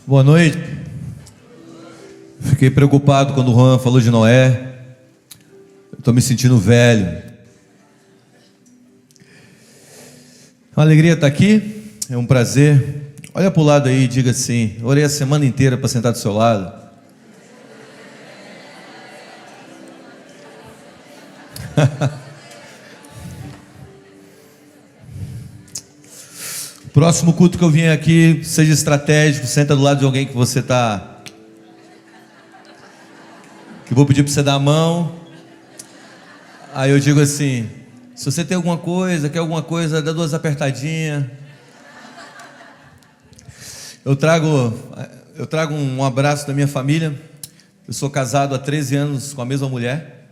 Boa noite. Fiquei preocupado quando o Juan falou de Noé. Estou me sentindo velho. É uma alegria estar aqui, é um prazer. Olha para o lado aí e diga assim: orei a semana inteira para sentar do seu lado. Próximo culto que eu vim aqui, seja estratégico, senta do lado de alguém que você está, que eu vou pedir para você dar a mão. Aí eu digo assim: se você tem alguma coisa, quer alguma coisa, dá duas apertadinhas. Eu trago um abraço da minha família. Eu sou casado há 13 anos com a mesma mulher.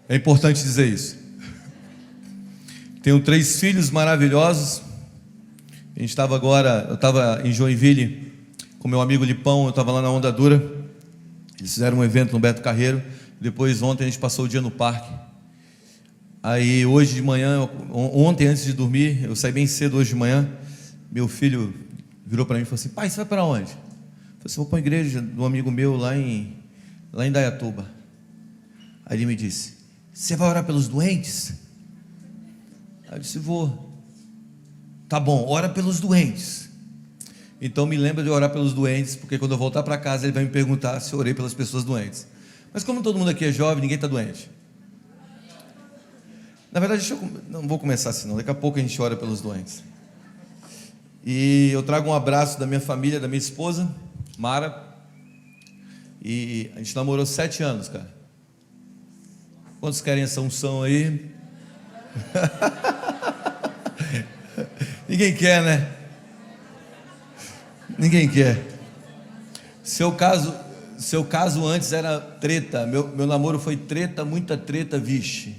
É importante dizer isso. Tenho 3 filhos maravilhosos. Eu estava em Joinville com meu amigo Lipão. Eu estava lá na Onda Dura. Eles fizeram um evento no Beto Carreiro. Depois, ontem, a gente passou o dia no parque. Aí, hoje de manhã, ontem, antes de dormir, eu saí bem cedo hoje de manhã. Meu filho virou para mim e falou assim: pai, você vai para onde? Eu falei assim: vou para a igreja de um amigo meu lá em Indaiatuba. Aí ele me disse: você vai orar pelos doentes? Aí eu disse: vou. Tá bom, ora pelos doentes. Então me lembra de orar pelos doentes, porque quando eu voltar para casa ele vai me perguntar se eu orei pelas pessoas doentes. Mas como todo mundo aqui é jovem, ninguém está doente. Na verdade, não vou começar assim não, daqui a pouco a gente ora pelos doentes. E eu trago um abraço da minha família, da minha esposa, Mara. E a gente namorou 7 anos, cara. Quantos querem essa unção aí? Ninguém quer, né? Ninguém quer. Seu caso antes era treta. Meu namoro foi treta, muita treta, vixe.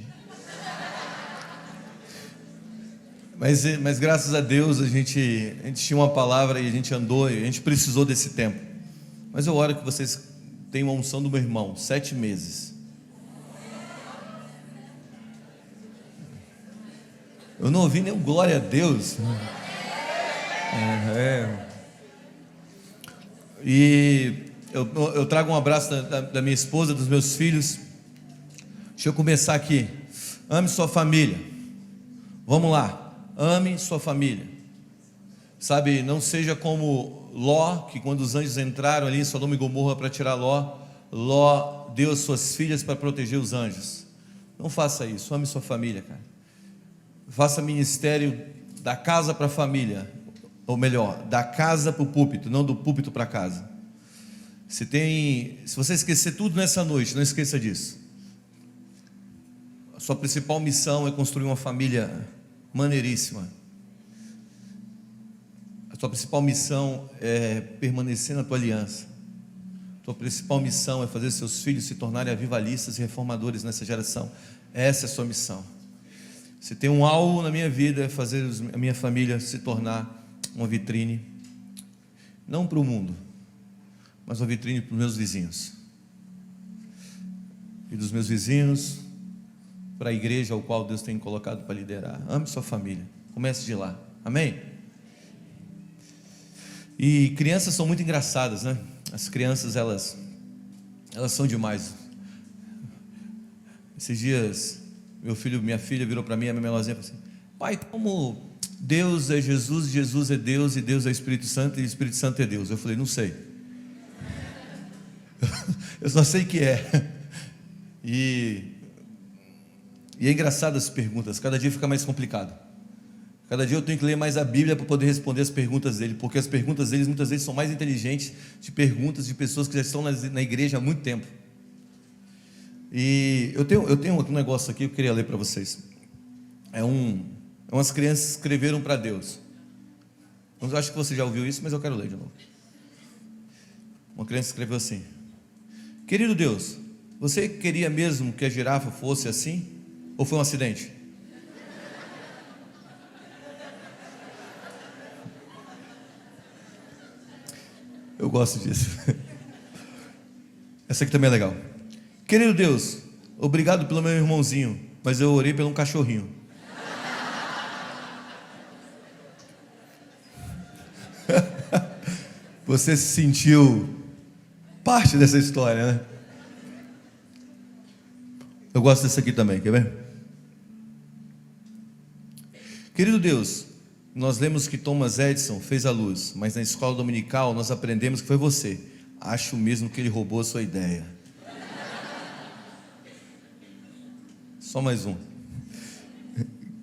Mas graças a Deus a gente tinha uma palavra e a gente andou, e a gente precisou desse tempo. Mas eu oro que vocês tenham a unção do meu irmão, 7 meses. Eu não ouvi nenhum glória a Deus. E eu trago um abraço da minha esposa, dos meus filhos. Deixa eu começar aqui. Ame sua família. Vamos lá. Ame sua família. Sabe, não seja como Ló, que quando os anjos entraram ali em Sodoma e Gomorra para tirar Ló deu as suas filhas para proteger os anjos. Não faça isso. Ame sua família, cara. Faça ministério da casa para a família, ou melhor, da casa para o púlpito, não do púlpito para casa. Se você esquecer tudo nessa noite, não esqueça disso. A sua principal missão é construir uma família maneiríssima. A sua principal missão é permanecer na tua aliança. A tua principal missão é fazer seus filhos se tornarem avivalistas e reformadores nessa geração. Essa é a sua missão. Se tem um alvo na minha vida, é fazer a minha família se tornar uma vitrine, não para o mundo, mas uma vitrine para os meus vizinhos, e dos meus vizinhos para a igreja ao qual Deus tem colocado para liderar. Ame sua família, comece de lá, amém? E crianças são muito engraçadas, né? As crianças, elas são demais. Esses dias minha filha virou para mim, a minha menorzinha, falou assim: pai, como Deus é Jesus, Jesus é Deus, e Deus é Espírito Santo, e Espírito Santo é Deus? Eu falei: não sei. Eu só sei que é. E é engraçado as perguntas, cada dia fica mais complicado. Cada dia eu tenho que ler mais a Bíblia para poder responder as perguntas dele, porque as perguntas deles muitas vezes são mais inteligentes de perguntas de pessoas que já estão na igreja há muito tempo. E eu tenho um negócio aqui que eu queria ler para vocês. Umas crianças escreveram para Deus. Eu acho que você já ouviu isso, mas eu quero ler de novo. Uma criança escreveu assim: querido Deus, você queria mesmo que a girafa fosse assim? Ou foi um acidente? Eu gosto disso. Essa aqui também é legal. Querido Deus, obrigado pelo meu irmãozinho, mas eu orei por um cachorrinho. você se sentiu parte dessa história, né? Eu gosto desse aqui também, quer ver? Querido Deus, nós lemos que Thomas Edison fez a luz, mas na escola dominical nós aprendemos que foi você. Acho mesmo que ele roubou a sua ideia. Só mais um.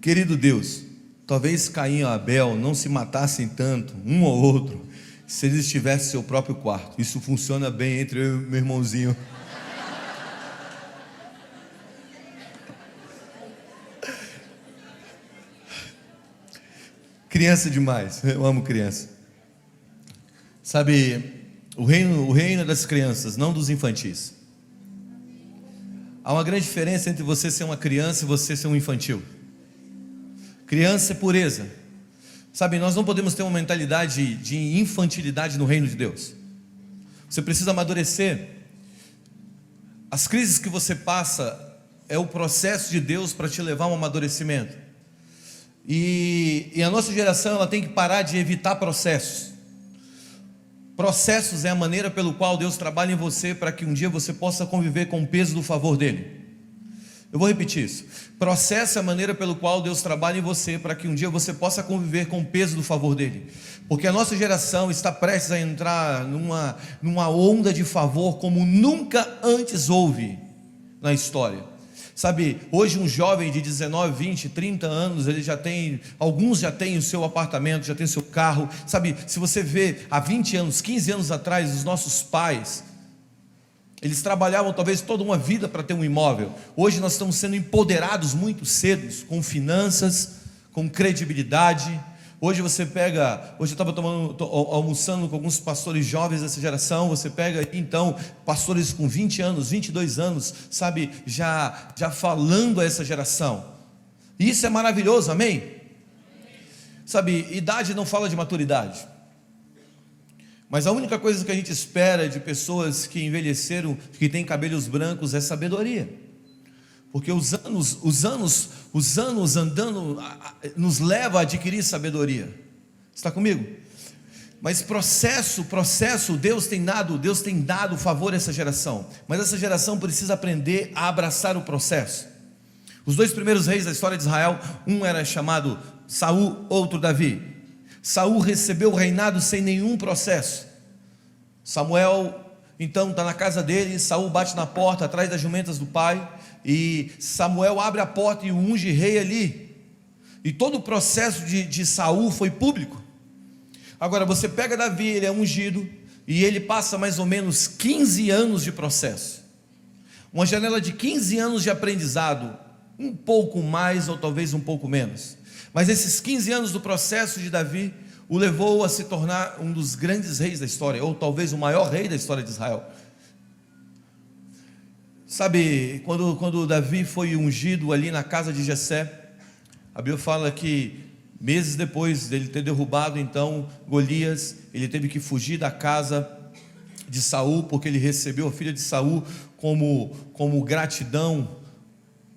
Querido Deus, talvez Caim e Abel não se matassem tanto, um ou outro, se eles tivessem seu próprio quarto. Isso funciona bem entre eu e meu irmãozinho. Criança demais, eu amo criança. Sabe, o reino é das crianças, não dos infantis. Há uma grande diferença entre você ser uma criança e você ser um infantil. Criança é pureza. Sabe, nós não podemos ter uma mentalidade de infantilidade no reino de Deus. Você precisa amadurecer. As crises que você passa é o processo de Deus para te levar a um amadurecimento. E a nossa geração, ela tem que parar de evitar processos. Processos é a maneira pelo qual Deus trabalha em você para que um dia você possa conviver com o peso do favor dele. Eu vou repetir isso. Processo é a maneira pelo qual Deus trabalha em você para que um dia você possa conviver com o peso do favor dele. Porque a nossa geração está prestes a entrar numa onda de favor como nunca antes houve na história. Sabe, hoje um jovem de 19, 20, 30 anos, alguns já têm o seu apartamento, já têm o seu carro. Sabe, se você vê há 20 anos, 15 anos atrás, os nossos pais, eles trabalhavam talvez toda uma vida para ter um imóvel. Hoje nós estamos sendo empoderados muito cedo, com finanças, com credibilidade. Hoje eu estava almoçando com alguns pastores jovens dessa geração. Você pega então pastores com 20 anos, 22 anos, sabe, já falando a essa geração. E isso é maravilhoso, amém? Sabe, idade não fala de maturidade. Mas a única coisa que a gente espera de pessoas que envelheceram, que têm cabelos brancos, é sabedoria. Porque os anos andando nos leva a adquirir sabedoria. Está comigo? Mas processo, Deus tem dado favor a essa geração. Mas essa geração precisa aprender a abraçar o processo. Os dois primeiros reis da história de Israel, um era chamado Saul, outro Davi. Saul recebeu o reinado sem nenhum processo. Samuel então está na casa dele, Saul bate na porta atrás das jumentas do pai, e Samuel abre a porta e o unge rei ali. E todo o processo de Saul foi público. Agora você pega Davi, ele é ungido, e ele passa mais ou menos 15 anos de processo. Uma janela de 15 anos de aprendizado, um pouco mais ou talvez um pouco menos. Mas esses 15 anos do processo de Davi o levou a se tornar um dos grandes reis da história, ou talvez o maior rei da história de Israel. Sabe, quando Davi foi ungido ali na casa de Jessé, a Bíblia fala que meses depois dele ter derrubado então Golias, ele teve que fugir da casa de Saul, porque ele recebeu a filha de Saul como gratidão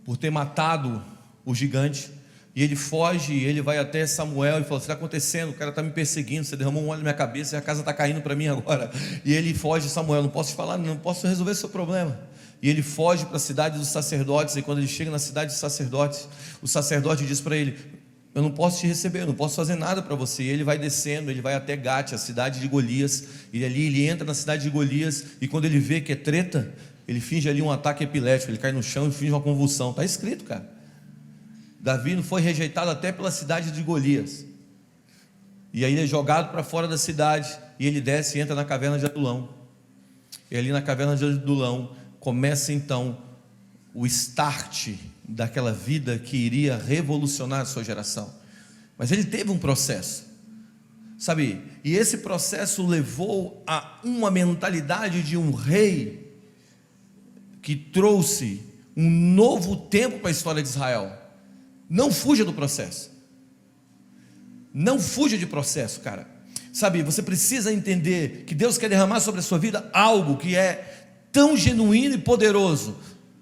por ter matado o gigante. E ele foge, e ele vai até Samuel e fala: o que está acontecendo? O cara está me perseguindo, você derramou um óleo na minha cabeça e a casa está caindo para mim agora. E ele foge: Samuel, não posso te falar, não posso resolver seu problema. E ele foge para a cidade dos sacerdotes, e quando ele chega na cidade dos sacerdotes, o sacerdote diz para ele: eu não posso te receber, eu não posso fazer nada para você. E ele vai descendo, ele vai até Gate, a cidade de Golias, e ali ele entra na cidade de Golias, e quando ele vê que é treta, ele finge ali um ataque epilético, ele cai no chão e finge uma convulsão. Está escrito, cara. Davi foi rejeitado até pela cidade de Golias, e aí ele é jogado para fora da cidade, e ele desce e entra na caverna de Adulão, e ali na caverna de Adulão começa então o start daquela vida que iria revolucionar a sua geração. Mas ele teve um processo, sabe, e esse processo levou a uma mentalidade de um rei que trouxe um novo tempo para a história de Israel. Não fuja do processo. Não fuja de processo, cara. Sabe, você precisa entender que Deus quer derramar sobre a sua vida algo que é tão genuíno e poderoso.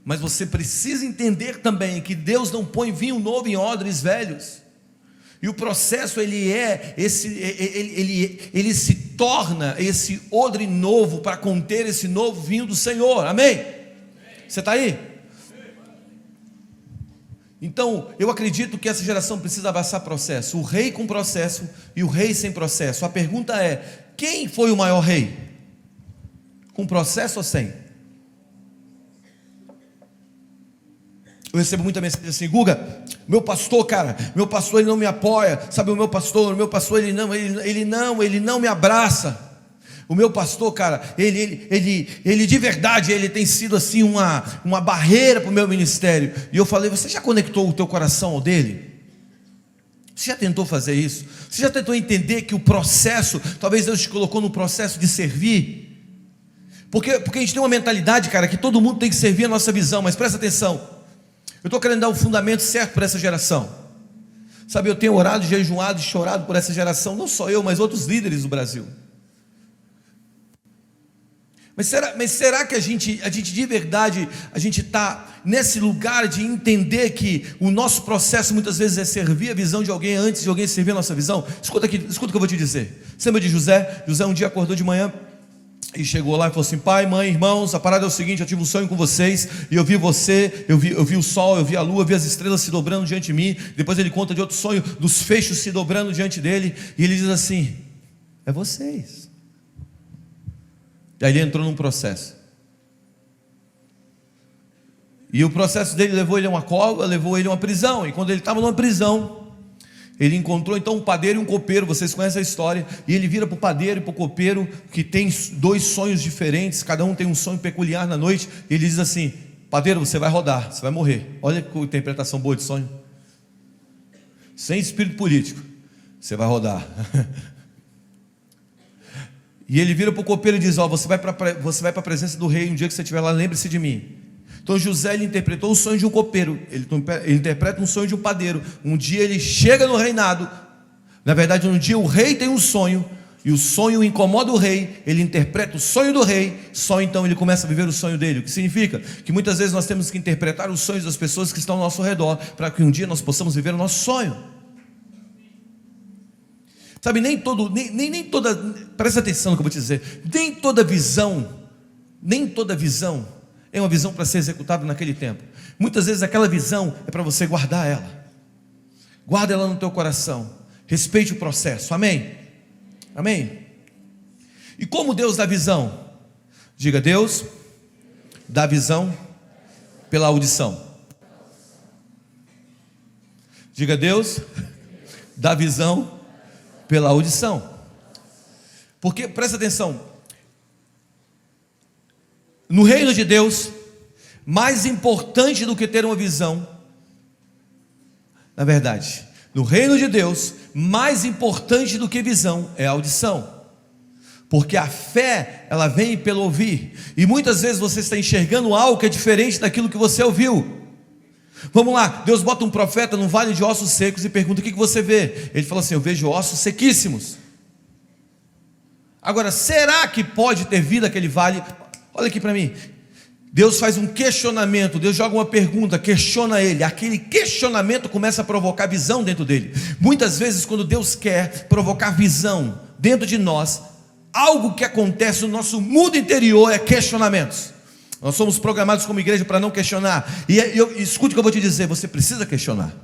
Mas você precisa entender também que Deus não põe vinho novo em odres velhos. E o processo ele se torna esse odre novo para conter esse novo vinho do Senhor. Amém? Você está aí? Então, eu acredito que essa geração precisa abraçar processo. O rei com processo e o rei sem processo. A pergunta é: quem foi o maior rei? Com processo ou sem? Eu recebo muita mensagem assim: Guga, meu pastor, cara, meu pastor ele não me apoia. Sabe, o meu pastor ele não me abraça. O meu pastor, cara, ele de verdade, ele tem sido assim uma barreira para o meu ministério. E eu falei: você já conectou o teu coração ao dele? Você já tentou fazer isso? Você já tentou entender que o processo, talvez Deus te colocou no processo de servir? Porque a gente tem uma mentalidade, cara, que todo mundo tem que servir a nossa visão. Mas presta atenção, eu estou querendo dar o fundamento certo para essa geração. Sabe, eu tenho orado, jejuado e chorado por essa geração. Não só eu, mas outros líderes do Brasil. Mas será que a gente de verdade, a gente está nesse lugar de entender que o nosso processo muitas vezes é servir a visão de alguém antes de alguém servir a nossa visão? Escuta aqui, escuta o que eu vou te dizer. Você lembra de José? José um dia acordou de manhã e chegou lá e falou assim: pai, mãe, irmãos, a parada é o seguinte, eu tive um sonho com vocês, e eu vi você, eu vi o sol, eu vi a lua, eu vi as estrelas se dobrando diante de mim. Depois ele conta de outro sonho, dos feixes se dobrando diante dele, e ele diz assim: é vocês. Aí ele entrou num processo, e o processo dele levou ele a uma cova, levou ele a uma prisão. E quando ele estava numa prisão, ele encontrou então um padeiro e um copeiro. Vocês conhecem a história. E ele vira para o padeiro e para o copeiro, que tem dois sonhos diferentes, cada um tem um sonho peculiar na noite. E ele diz assim: padeiro, você vai rodar, você vai morrer. Olha que interpretação boa de sonho, sem espírito político. Você vai rodar. E ele vira para o copeiro e diz: ó, você vai para a presença do rei. Um dia que você estiver lá, lembre-se de mim. Então José, ele interpretou o sonho de um copeiro, ele interpreta um sonho de um padeiro. Um dia ele chega no reinado. Na verdade, um dia o rei tem um sonho, e o sonho incomoda o rei. Ele interpreta o sonho do rei. Só então ele começa a viver o sonho dele. O que significa que muitas vezes nós temos que interpretar os sonhos das pessoas que estão ao nosso redor, para que um dia nós possamos viver o nosso sonho. Sabe, nem toda, presta atenção no que eu vou te dizer, nem toda visão é uma visão para ser executada naquele tempo. Muitas vezes aquela visão é para você guardar ela. Guarda ela no teu coração. Respeite o processo. Amém? Amém? E como Deus dá visão? Diga: Deus dá visão pela audição. Diga: Deus dá visão pela audição. Porque, presta atenção, no reino de Deus, mais importante do que ter uma visão, na verdade, no reino de Deus, mais importante do que visão é a audição. Porque a fé, ela vem pelo ouvir. E muitas vezes você está enxergando algo que é diferente daquilo que você ouviu. Vamos lá, Deus bota um profeta num vale de ossos secos e pergunta: o que você vê? Ele fala assim: eu vejo ossos sequíssimos. Agora, será que pode ter vida aquele vale? Olha aqui para mim. Deus faz um questionamento, Deus joga uma pergunta, questiona ele. Aquele questionamento começa a provocar visão dentro dele. Muitas vezes, quando Deus quer provocar visão dentro de nós, algo que acontece no nosso mundo interior é questionamentos. Nós somos programados como igreja para não questionar. E escute o que eu vou te dizer: você precisa questionar.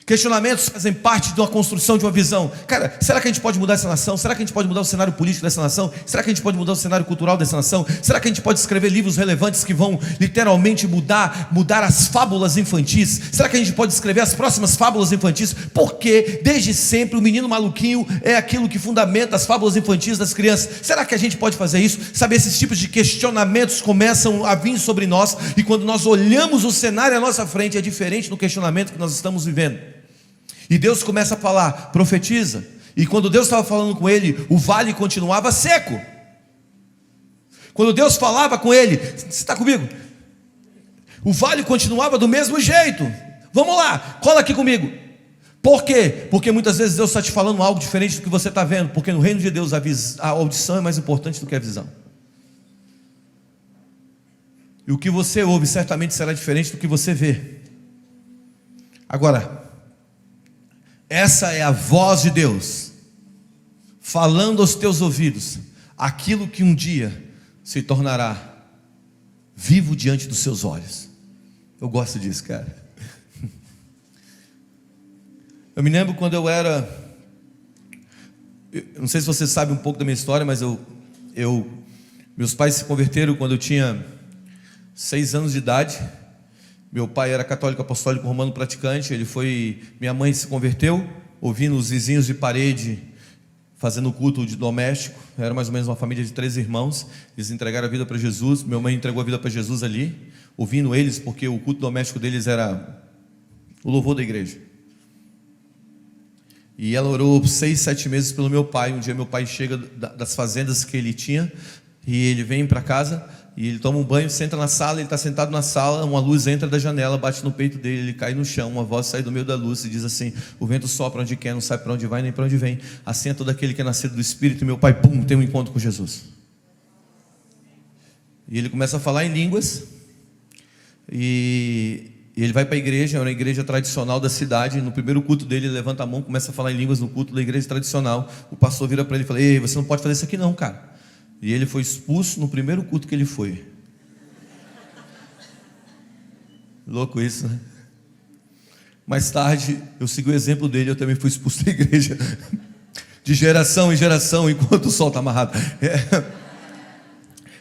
Questionamentos fazem parte de uma construção de uma visão. Cara, será que a gente pode mudar essa nação? Será que a gente pode mudar o cenário político dessa nação? Será que a gente pode mudar o cenário cultural dessa nação? Será que a gente pode escrever livros relevantes que vão literalmente mudar as fábulas infantis? Será que a gente pode escrever as próximas fábulas infantis? Porque desde sempre o menino maluquinho é aquilo que fundamenta as fábulas infantis das crianças. Será que a gente pode fazer isso? Sabe, esses tipos de questionamentos começam a vir sobre nós, e quando nós olhamos o cenário à nossa frente, é diferente do questionamento que nós estamos vivendo. E Deus começa a falar: profetiza. E quando Deus estava falando com ele, o vale continuava seco. Quando Deus falava com ele, você está comigo? O vale continuava do mesmo jeito. Vamos lá, cola aqui comigo. Por quê? Porque muitas vezes Deus está te falando algo diferente do que você está vendo. Porque no reino de Deus a audição é mais importante do que a visão. E o que você ouve certamente será diferente do que você vê. Agora, Essa é a voz de Deus falando aos teus ouvidos aquilo que um dia se tornará vivo diante dos seus olhos. Eu gosto disso, cara. Eu me lembro quando eu não sei se você sabe um pouco da minha história, mas meus pais se converteram quando eu tinha 6 anos de idade. Meu pai era católico apostólico romano praticante. Minha mãe se converteu, ouvindo os vizinhos de parede fazendo culto de doméstico. Era mais ou menos uma família de 3 irmãos. Eles entregaram a vida para Jesus. Minha mãe entregou a vida para Jesus ali, ouvindo eles, porque o culto doméstico deles era o louvor da igreja. E ela orou 6, 7 meses pelo meu pai. Um dia meu pai chega das fazendas que ele tinha, e ele vem para casa, e ele toma um banho, senta na sala. Ele está sentado na sala, uma luz entra da janela, bate no peito dele, ele cai no chão, uma voz sai do meio da luz e diz assim: o vento sopra onde quer, não sabe para onde vai nem para onde vem, assim é todo aquele que é nascido do Espírito. E meu pai, pum, tem um encontro com Jesus. E ele começa a falar em línguas, e ele vai para a igreja, é uma igreja tradicional da cidade. No primeiro culto dele, ele levanta a mão, começa a falar em línguas no culto da igreja tradicional. O pastor vira para ele e fala: ei, você não pode fazer isso aqui não, cara. E ele foi expulso no primeiro culto que ele foi. Louco isso, né? Mais tarde, eu segui o exemplo dele, eu também fui expulso da igreja, de geração em geração, enquanto o sol está amarrado.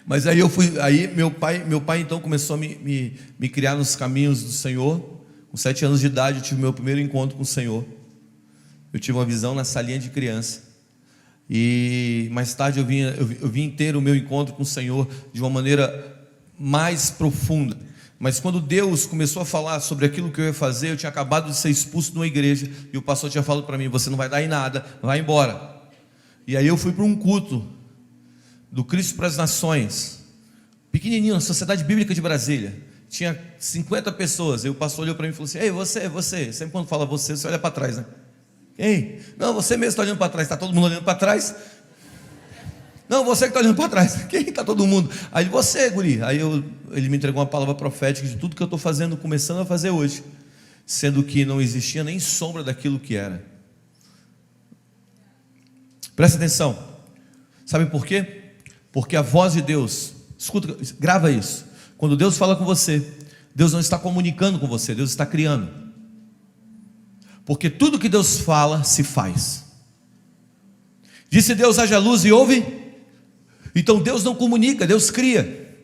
Mas aí meu pai então começou a me criar nos caminhos do Senhor. Com 7 anos de idade, eu tive meu primeiro encontro com o Senhor. Eu tive uma visão na salinha de criança. E mais tarde eu vim ter o meu encontro com o Senhor de uma maneira mais profunda. Mas quando Deus começou a falar sobre aquilo que eu ia fazer, eu tinha acabado de ser expulso de uma igreja, e o pastor tinha falado para mim: você não vai dar em nada, vai embora. E aí eu fui para um culto do Cristo para as Nações, pequenininho, na Sociedade Bíblica de Brasília. Tinha 50 pessoas. E o pastor olhou para mim e falou assim: ei, você. Sempre quando fala você olha para trás, né? Ei, não, você mesmo está olhando para trás. Está todo mundo olhando para trás? Não, você que está olhando para trás. Quem está todo mundo? Aí você, guri. Aí ele me entregou uma palavra profética de tudo que eu estou fazendo, começando a fazer hoje, sendo que não existia nem sombra daquilo que era. Presta atenção. Sabe por quê? Porque a voz de Deus, escuta, grava isso. Quando Deus fala com você, Deus não está comunicando com você, Deus está criando. Porque tudo que Deus fala, se faz. Disse Deus: haja luz, e houve. Então Deus não comunica, Deus cria.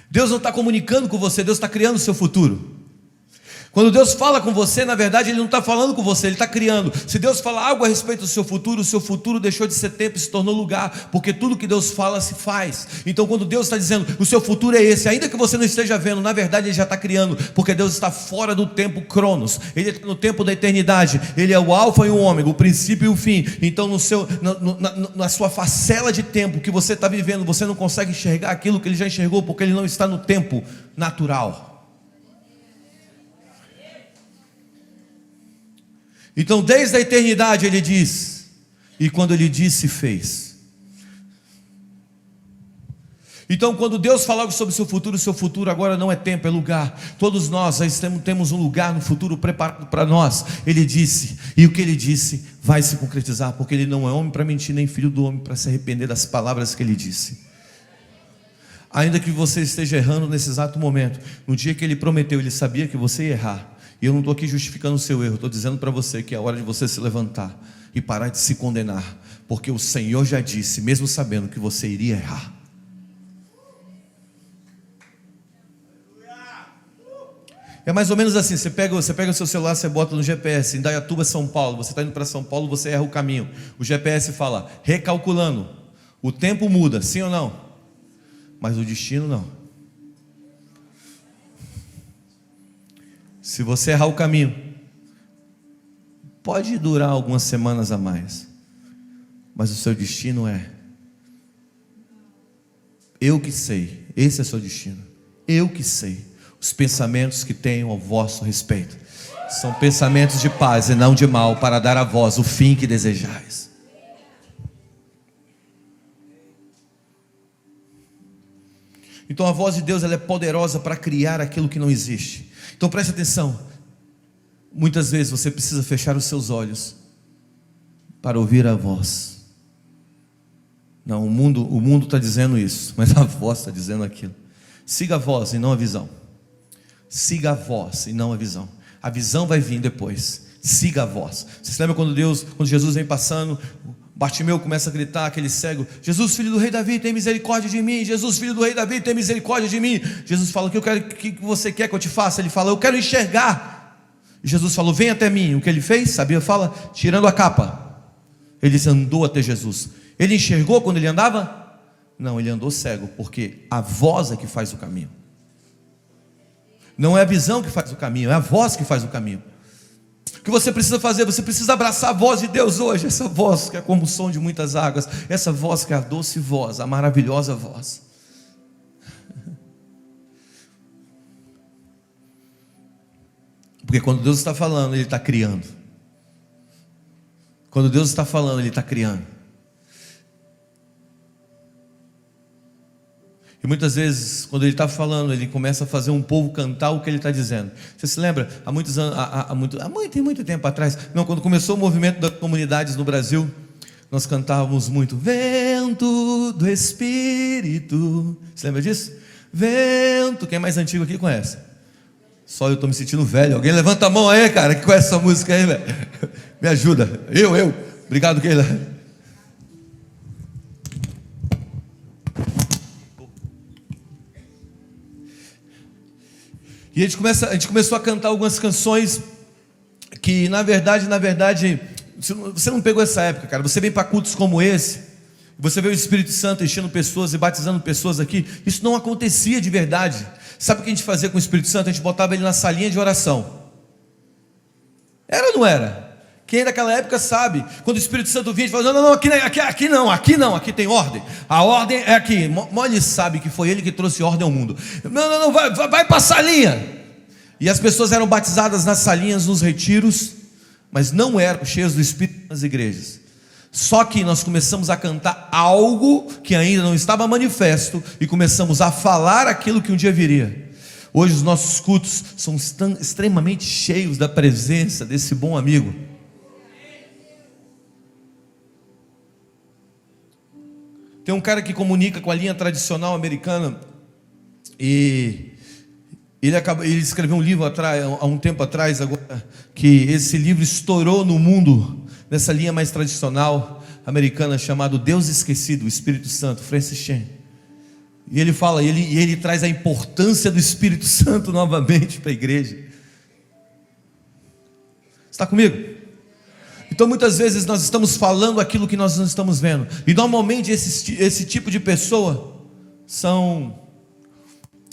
Deus não está comunicando com você, Deus está criando o seu futuro. Quando Deus fala com você, na verdade Ele não está falando com você, Ele está criando. Se Deus fala algo a respeito do seu futuro deixou de ser tempo e se tornou lugar, porque tudo que Deus fala se faz. Então quando Deus está dizendo: o seu futuro é esse, ainda que você não esteja vendo, na verdade Ele já está criando, porque Deus está fora do tempo Cronos, Ele está no tempo da eternidade. Ele é o alfa e o ômega, o princípio e o fim. Então na sua facela de tempo que você está vivendo, você não consegue enxergar aquilo que Ele já enxergou, porque Ele não está no tempo natural. Então desde a eternidade Ele diz, e quando Ele disse, se fez. Então quando Deus fala sobre o seu futuro agora não é tempo, é lugar. Todos nós temos um lugar no futuro preparado para nós. Ele disse, e o que Ele disse vai se concretizar, porque Ele não é homem para mentir, nem filho do homem para se arrepender das palavras que Ele disse. Ainda que você esteja errando nesse exato momento, no dia que Ele prometeu, Ele sabia que você ia errar. E eu não estou aqui justificando o seu erro, estou dizendo para você que é hora de você se levantar e parar de se condenar, porque o Senhor já disse, mesmo sabendo que você iria errar. É mais ou menos assim: você pega o seu celular, você bota no GPS, Indaiatuba, São Paulo, você está indo para São Paulo, você erra o caminho, o GPS fala, recalculando, o tempo muda, sim ou não? Mas o destino não. Se você errar o caminho, pode durar algumas semanas a mais, mas o seu destino é: eu que sei. Esse é o seu destino. Eu que sei os pensamentos que tenho ao vosso respeito são pensamentos de paz e não de mal, para dar a vós o fim que desejais. Então a voz de Deus, ela é poderosa para criar aquilo que não existe. Então preste atenção. Muitas vezes você precisa fechar os seus olhos para ouvir a voz. Não, o mundo está dizendo isso, mas a voz está dizendo aquilo. Siga a voz e não a visão. Siga a voz e não a visão. A visão vai vir depois. Siga a voz. Você se lembra quando Jesus vem passando, Bartimeu começa a gritar, aquele cego: Jesus, filho do rei Davi, tem misericórdia de mim. Jesus, filho do rei Davi, tem misericórdia de mim. Jesus fala: o que você quer que eu te faça? Ele fala: eu quero enxergar. E Jesus falou: vem até mim. O que ele fez? Sabia? Fala: tirando a capa. Ele andou até Jesus. Ele enxergou quando ele andava? Não, ele andou cego, porque a voz é que faz o caminho. Não é a visão que faz o caminho, é a voz que faz o caminho. O que você precisa fazer? Você precisa abraçar a voz de Deus hoje. Essa voz que é como o som de muitas águas. Essa voz que é a doce voz, a maravilhosa voz. Porque quando Deus está falando, Ele está criando. Quando Deus está falando, Ele está criando. E muitas vezes, quando Ele está falando, Ele começa a fazer um povo cantar o que Ele está dizendo. Você se lembra? Há muitos anos, muito tempo atrás, não, quando começou o movimento das comunidades no Brasil, nós cantávamos muito: Vento do Espírito. Você lembra disso? Vento. Quem é mais antigo aqui conhece? Só eu estou me sentindo velho. Alguém levanta a mão aí, cara, que conhece essa música aí, velho. Me ajuda. Eu. Obrigado, Keila. E a gente começou a cantar algumas canções que, na verdade, você não pegou essa época, cara. Você vem para cultos como esse, você vê o Espírito Santo enchendo pessoas e batizando pessoas aqui. Isso não acontecia de verdade. Sabe o que a gente fazia com o Espírito Santo? A gente botava ele na salinha de oração. Era ou não era? Quem é daquela época sabe. Quando o Espírito Santo vinha, a gente falava: não, aqui não, aqui tem ordem. A ordem é aqui. Mal ele sabe que foi ele que trouxe ordem ao mundo. Não, vai para a salinha. E as pessoas eram batizadas nas salinhas, nos retiros, mas não eram cheias do Espírito nas igrejas. Só que nós começamos a cantar algo que ainda não estava manifesto e começamos a falar aquilo que um dia viria. Hoje os nossos cultos são extremamente cheios da presença desse bom amigo. Tem um cara que comunica com a linha tradicional americana e ele escreveu um livro há um tempo atrás, agora, que esse livro estourou no mundo, nessa linha mais tradicional americana, chamado Deus Esquecido, o Espírito Santo, Francis Chan. E ele fala, ele traz a importância do Espírito Santo novamente para a igreja. Está comigo? Então muitas vezes nós estamos falando aquilo que nós não estamos vendo. E normalmente esse tipo de pessoa são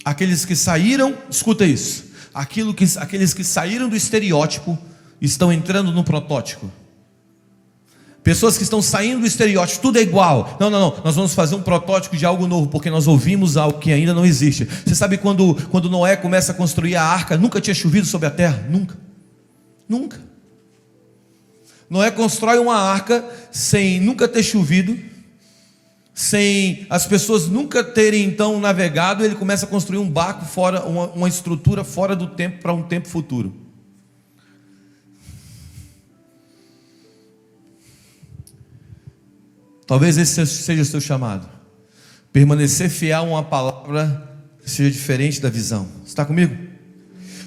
aqueles que saíram, escuta isso, aqueles que saíram do estereótipo e estão entrando no protótipo. Pessoas que estão saindo do estereótipo, tudo é igual. Não, nós vamos fazer um protótipo de algo novo, porque nós ouvimos algo que ainda não existe. Você sabe quando Noé começa a construir a arca, nunca tinha chovido sobre a terra? Nunca. Noé constrói uma arca sem nunca ter chovido, sem as pessoas nunca terem então navegado. Ele começa a construir um barco fora, uma estrutura fora do tempo, para um tempo futuro. Talvez esse seja o seu chamado. Permanecer fiel a uma palavra que seja diferente da visão. Você está comigo?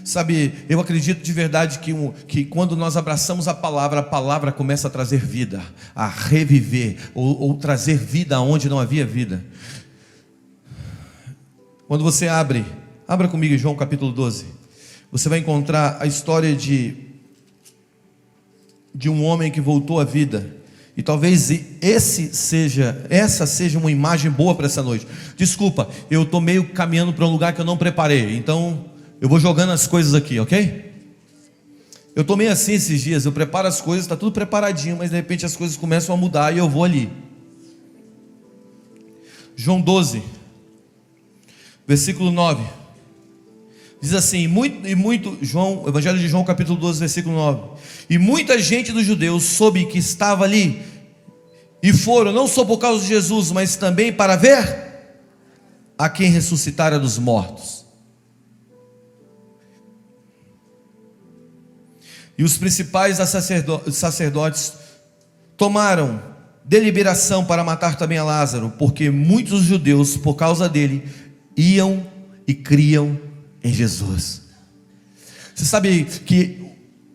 Sabe, eu acredito de verdade que quando nós abraçamos a palavra começa a trazer vida, a reviver, ou trazer vida aonde não havia vida. Quando você abra comigo em João capítulo 12, você vai encontrar a história de um homem que voltou à vida. E talvez essa seja uma imagem boa para essa noite. Desculpa, eu estou meio caminhando para um lugar que eu não preparei, então eu vou jogando as coisas aqui, ok? Eu estou meio assim esses dias, eu preparo as coisas, está tudo preparadinho, mas de repente as coisas começam a mudar e eu vou ali. João 12, versículo 9, diz assim, Evangelho de João capítulo 12, versículo 9: e muita gente dos judeus soube que estava ali, e foram, não só por causa de Jesus, mas também para ver a quem ressuscitara dos mortos. E os principais sacerdotes tomaram deliberação para matar também a Lázaro, porque muitos judeus, por causa dele, iam e criam em Jesus. Você sabe que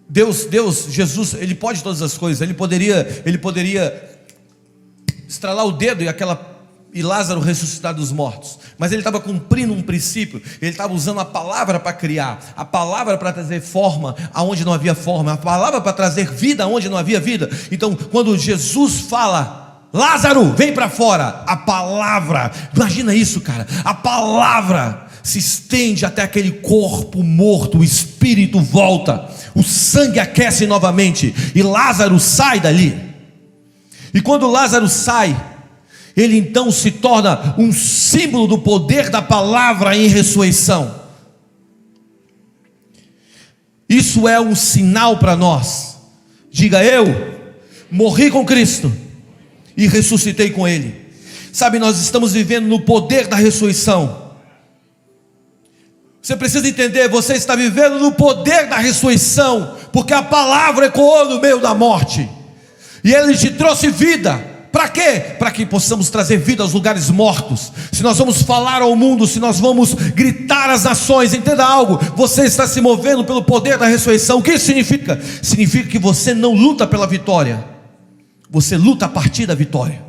Deus, Jesus, Ele pode todas as coisas. Ele poderia estralar o dedo e Lázaro ressuscitar dos mortos, mas Ele estava cumprindo um princípio. Ele estava usando a palavra para criar, a palavra para trazer forma aonde não havia forma, a palavra para trazer vida aonde não havia vida. Então, quando Jesus fala: Lázaro, vem para fora, a palavra, imagina isso, cara, a palavra se estende até aquele corpo morto, o espírito volta, o sangue aquece novamente, e Lázaro sai dali. E quando Lázaro sai, ele então se torna um símbolo do poder da palavra em ressurreição. Isso é um sinal para nós. Diga: eu morri com Cristo e ressuscitei com Ele. Sabe, nós estamos vivendo no poder da ressurreição. Você precisa entender, você está vivendo no poder da ressurreição, porque a palavra ecoou no meio da morte, e Ele te trouxe vida. Para quê? Para que possamos trazer vida aos lugares mortos. Se nós vamos falar ao mundo, se nós vamos gritar às nações, entenda algo: você está se movendo pelo poder da ressurreição. O que isso significa? Significa que você não luta pela vitória, você luta a partir da vitória.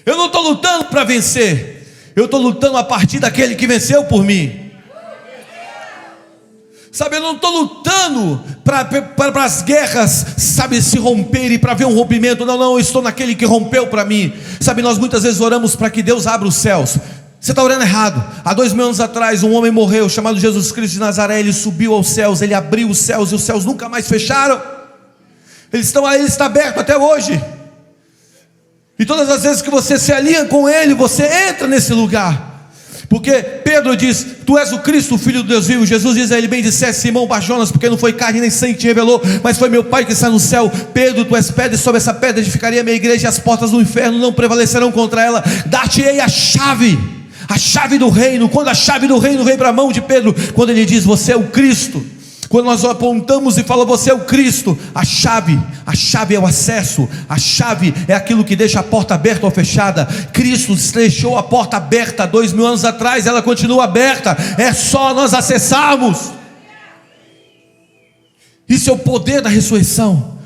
Eu não estou lutando para vencer, eu estou lutando a partir daquele que venceu por mim. Sabe, eu não estou lutando para as guerras, sabe, se romperem, para ver um rompimento. Não, eu estou naquele que rompeu para mim. Sabe, nós muitas vezes oramos para que Deus abra os céus. Você está orando errado. Há 2000 anos atrás, um homem morreu, chamado Jesus Cristo de Nazaré. Ele subiu aos céus, ele abriu os céus, e os céus nunca mais fecharam. Eles estão aí, ele está aberto até hoje. E todas as vezes que você se alinha com Ele, você entra nesse lugar. Porque Pedro diz: tu és o Cristo, o Filho do Deus vivo. Jesus diz a ele: bem disseste, Simão Barjonas, porque não foi carne nem sangue que te revelou, mas foi meu Pai que está no céu. Pedro, tu és pedra, e sobre essa pedra edificaria a minha igreja, e as portas do inferno não prevalecerão contra ela. Dar-te-ei a chave do reino. Quando a chave do reino veio para a mão de Pedro, quando ele diz: você é o Cristo, quando nós apontamos e falamos: você é o Cristo, a chave é o acesso, a chave é aquilo que deixa a porta aberta ou fechada. Cristo deixou a porta aberta 2000 anos atrás, ela continua aberta, é só nós acessarmos. Isso é o poder da ressurreição.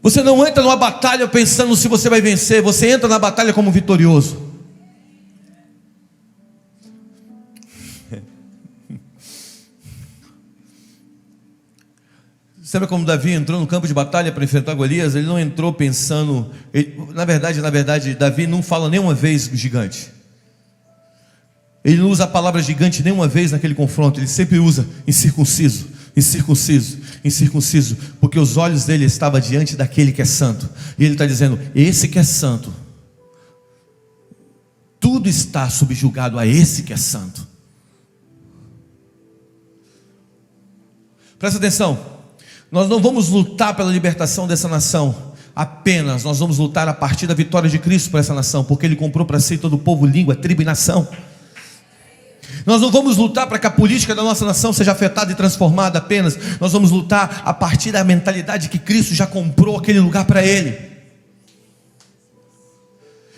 Você não entra numa batalha pensando se você vai vencer, você entra na batalha como vitorioso. Sabe como Davi entrou no campo de batalha para enfrentar Golias? Ele não entrou pensando... Na verdade, Davi não fala nenhuma vez gigante. Ele não usa a palavra gigante nenhuma vez naquele confronto. Ele sempre usa incircunciso, incircunciso, incircunciso, porque os olhos dele estavam diante daquele que é santo. E ele está dizendo: esse que é santo, tudo está subjugado a esse que é santo. Presta atenção. Nós não vamos lutar pela libertação dessa nação apenas, nós vamos lutar a partir da vitória de Cristo para essa nação, porque Ele comprou para si todo o povo, língua, tribo e nação. Nós não vamos lutar para que a política da nossa nação seja afetada e transformada apenas, nós vamos lutar a partir da mentalidade que Cristo já comprou aquele lugar para Ele.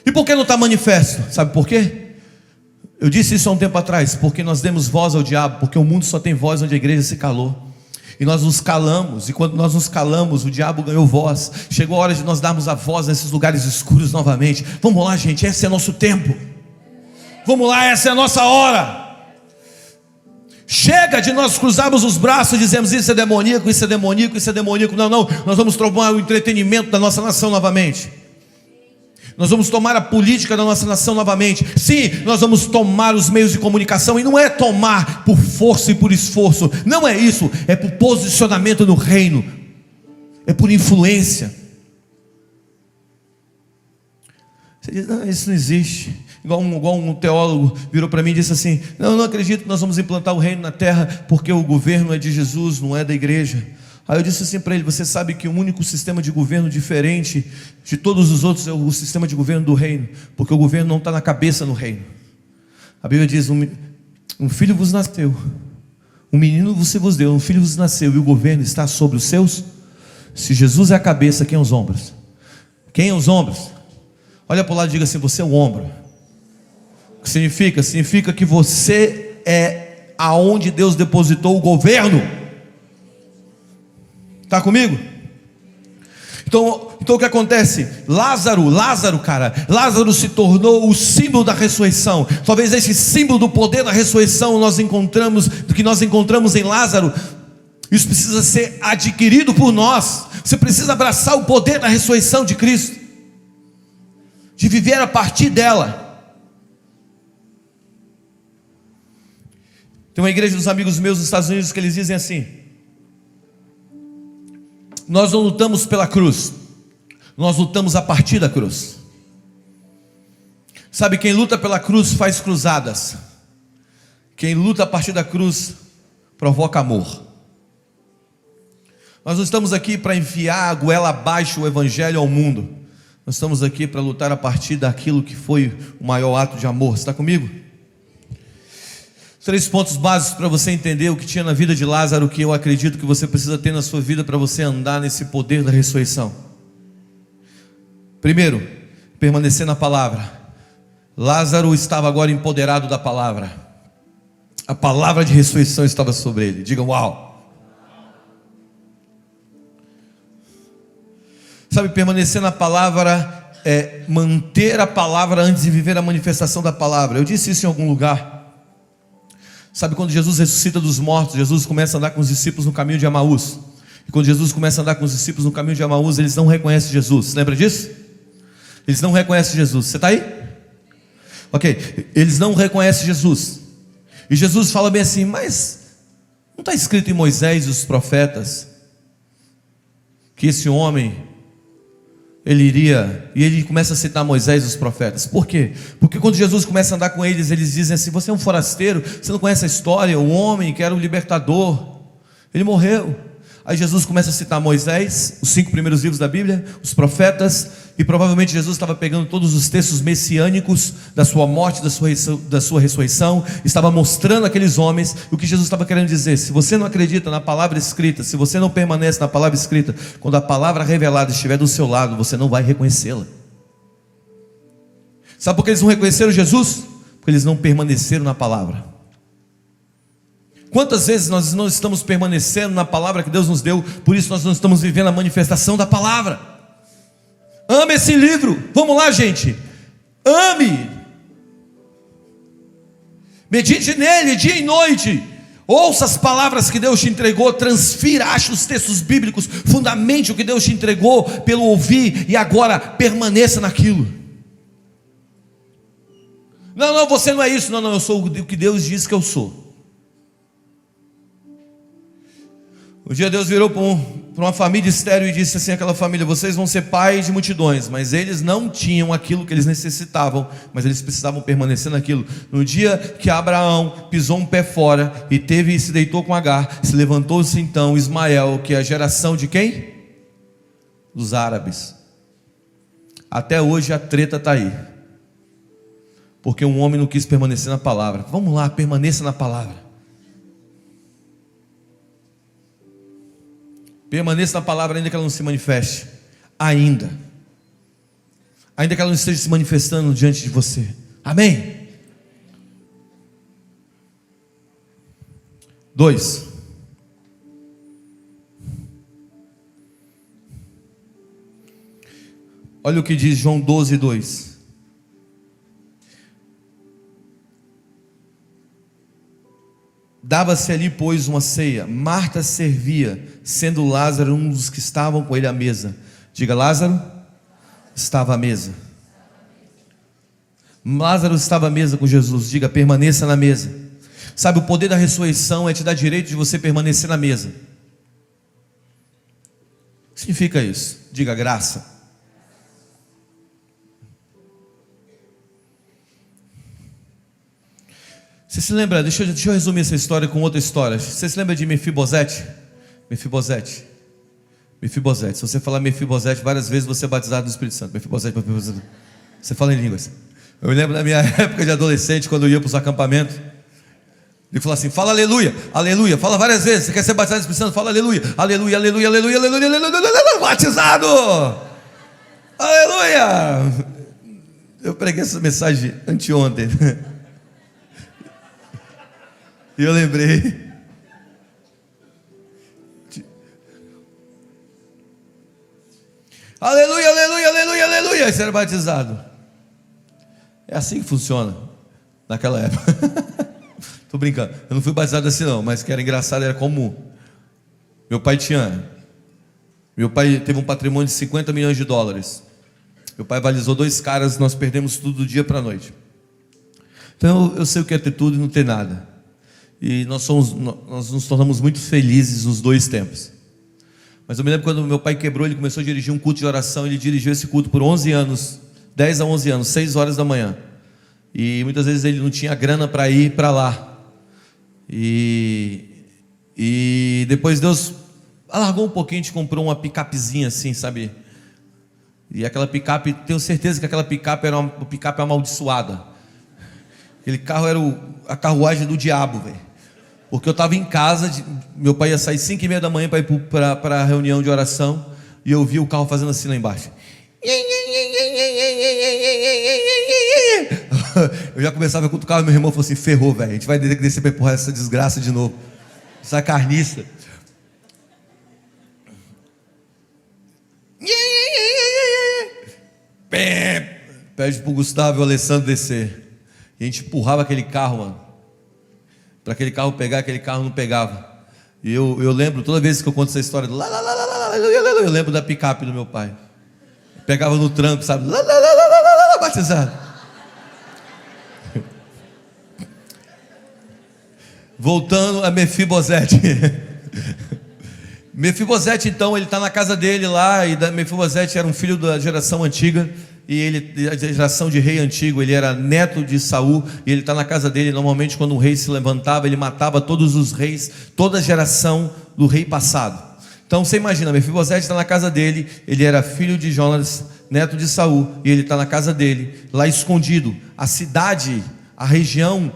E por que não está manifesto? Sabe por quê? Eu disse isso há um tempo atrás: porque nós demos voz ao diabo, porque o mundo só tem voz onde a igreja se calou. E nós nos calamos, e quando nós nos calamos, o diabo ganhou voz. Chegou a hora de nós darmos a voz nesses lugares escuros novamente. Vamos lá, gente, esse é nosso tempo. Vamos lá, essa é a nossa hora. Chega de nós cruzarmos os braços e dizermos: isso é demoníaco, isso é demoníaco, isso é demoníaco. Não, nós vamos tomar o entretenimento da nossa nação novamente. Nós vamos tomar a política da nossa nação novamente. Sim, nós vamos tomar os meios de comunicação. E não é tomar por força e por esforço. Não é isso. É por posicionamento no reino. É por influência. Você diz: não, isso não existe. Igual um teólogo virou para mim e disse assim: não acredito que nós vamos implantar o reino na terra, porque o governo é de Jesus, não é da igreja. Aí eu disse assim para ele: você sabe que o único sistema de governo diferente de todos os outros é o sistema de governo do reino, porque o governo não está na cabeça no reino. A Bíblia diz: um filho vos nasceu, um menino você vos deu, um filho vos nasceu, e o governo está sobre os seus. Se Jesus é a cabeça, quem é os ombros? Quem é os ombros? Olha para o lado e diga assim: você é o ombro. O que significa? Significa que você é aonde Deus depositou o governo. Está comigo? Então o que acontece? Lázaro, Lázaro se tornou o símbolo da ressurreição. Talvez esse símbolo do poder da ressurreição do que nós encontramos em Lázaro. Isso precisa ser adquirido por nós. Você precisa abraçar o poder da ressurreição de Cristo, de viver a partir dela. Tem uma igreja dos amigos meus nos Estados Unidos que eles dizem assim: nós não lutamos pela cruz, nós lutamos a partir da cruz. Sabe, quem luta pela cruz faz cruzadas. Quem luta a partir da cruz provoca amor. Nós não estamos aqui para enfiar a goela abaixo o evangelho ao mundo. Nós estamos aqui para lutar a partir daquilo que foi o maior ato de amor. Você está comigo? 3 pontos básicos para você entender o que tinha na vida de Lázaro, que eu acredito que você precisa ter na sua vida para você andar nesse poder da ressurreição. Primeiro, permanecer na palavra. Lázaro estava agora empoderado da palavra. A palavra de ressurreição estava sobre ele. Diga uau. Sabe, permanecer na palavra é manter a palavra antes de viver a manifestação da palavra. Eu disse isso em algum lugar. Sabe, quando Jesus ressuscita dos mortos, Jesus começa a andar com os discípulos no caminho de Emaús. E quando Jesus começa a andar com os discípulos no caminho de Emaús, eles não reconhecem Jesus. Você lembra disso? Eles não reconhecem Jesus. Você está aí? Ok. Eles não reconhecem Jesus. E Jesus fala bem assim: mas não está escrito em Moisés e os profetas que esse homem ele iria, e ele começa a citar Moisés e os profetas. Por quê? Porque quando Jesus começa a andar com eles, eles dizem assim: você é um forasteiro, você não conhece a história, o homem que era o libertador, ele morreu. Aí Jesus começa a citar Moisés, os 5 primeiros livros da Bíblia, os profetas, e provavelmente Jesus estava pegando todos os textos messiânicos da sua morte, da sua ressurreição, estava mostrando aqueles homens o que Jesus estava querendo dizer. Se você não acredita na palavra escrita, se você não permanece na palavra escrita, quando a palavra revelada estiver do seu lado, você não vai reconhecê-la. Sabe por que eles não reconheceram Jesus? Porque eles não permaneceram na palavra. Quantas vezes nós não estamos permanecendo na palavra que Deus nos deu, por isso nós não estamos vivendo a manifestação da palavra. Ame esse livro, vamos lá, gente, ame, medite nele dia e noite, ouça as palavras que Deus te entregou, transfira, ache os textos bíblicos, fundamente o que Deus te entregou pelo ouvir, e agora permaneça naquilo. Não, você não é isso, não, eu sou o que Deus diz que eu sou. Um dia Deus virou para uma família estéril e disse assim àquela família: vocês vão ser pais de multidões. Mas eles não tinham aquilo que eles necessitavam, mas eles precisavam permanecer naquilo. No dia que Abraão pisou um pé fora e se deitou com Agar, se levantou-se então Ismael, que é a geração de quem? Dos árabes. Até hoje a treta está aí, porque um homem não quis permanecer na palavra. Vamos lá, permaneça na palavra. Permaneça na palavra, ainda que ela não se manifeste. Ainda que ela não esteja se manifestando diante de você. Amém? 2. Olha o que diz João 12:2. Dava-se ali, pois, uma ceia. Marta servia, sendo Lázaro um dos que estavam com ele à mesa. Diga: Lázaro estava à mesa. Lázaro estava à mesa com Jesus. Diga: permaneça na mesa. Sabe, o poder da ressurreição é te dar direito de você permanecer na mesa. O que significa isso? Diga: graça. Você se lembra, deixa eu resumir essa história com outra história. Você se lembra de Mefibosete? Mefibosete. Mefibosete. Se você falar Mefibosete várias vezes, você é batizado no Espírito Santo. Mefibosete, Mefibosete. Você fala em línguas. Eu lembro da minha época de adolescente, quando eu ia para os acampamentos. Ele falou assim: fala aleluia, aleluia. Fala várias vezes. Você quer ser batizado no Espírito Santo? Fala aleluia, aleluia, aleluia, aleluia, aleluia, aleluia, aleluia. Batizado! Aleluia! Eu preguei essa mensagem anteontem. E eu lembrei. Aleluia, aleluia, aleluia, aleluia. E você era batizado. É assim que funciona naquela época. Tô brincando. Eu não fui batizado assim não, mas que era engraçado, era comum. Meu pai teve um patrimônio de 50 milhões de dólares. Meu pai balizou 2 caras, nós perdemos tudo do dia para a noite. Então eu sei o que é ter tudo e não ter nada. E nós nos tornamos muito felizes nos 2 tempos. Mas eu me lembro quando meu pai quebrou, ele começou a dirigir um culto de oração. Ele dirigiu esse culto por 11 anos, 10 a 11 anos, 6 horas da manhã. E muitas vezes ele não tinha grana para ir para lá. E depois Deus alargou um pouquinho, a gente comprou uma picapezinha assim, sabe? E aquela picape, tenho certeza que aquela picape era uma picape amaldiçoada. Aquele carro era a carruagem do diabo, velho. Porque eu estava em casa, meu pai ia sair 5h30 da manhã para ir para a reunião de oração, e eu vi o carro fazendo assim lá embaixo. Eu já começava com o carro, meu irmão falou assim: ferrou, velho, a gente vai ter que descer para empurrar essa desgraça de novo, essa carniça. Pede pro Gustavo e o Alessandro descer. E a gente empurrava aquele carro, mano, para aquele carro pegar, aquele carro não pegava. E eu lembro, toda vez que eu conto essa história, eu lembro da picape do meu pai. Pegava no tranco, sabe? Batizado. Voltando a Mefibosete. Mefibosete, então, ele está na casa dele lá. E Mefibosete era um filho da geração antiga. E ele, da geração de rei antigo, ele era neto de Saul. E ele está na casa dele. Normalmente, quando um rei se levantava, ele matava todos os reis, toda a geração do rei passado. Então você imagina, Mefibosete está na casa dele. Ele era filho de Jonas, neto de Saul. E ele está na casa dele, lá escondido. A cidade, a região,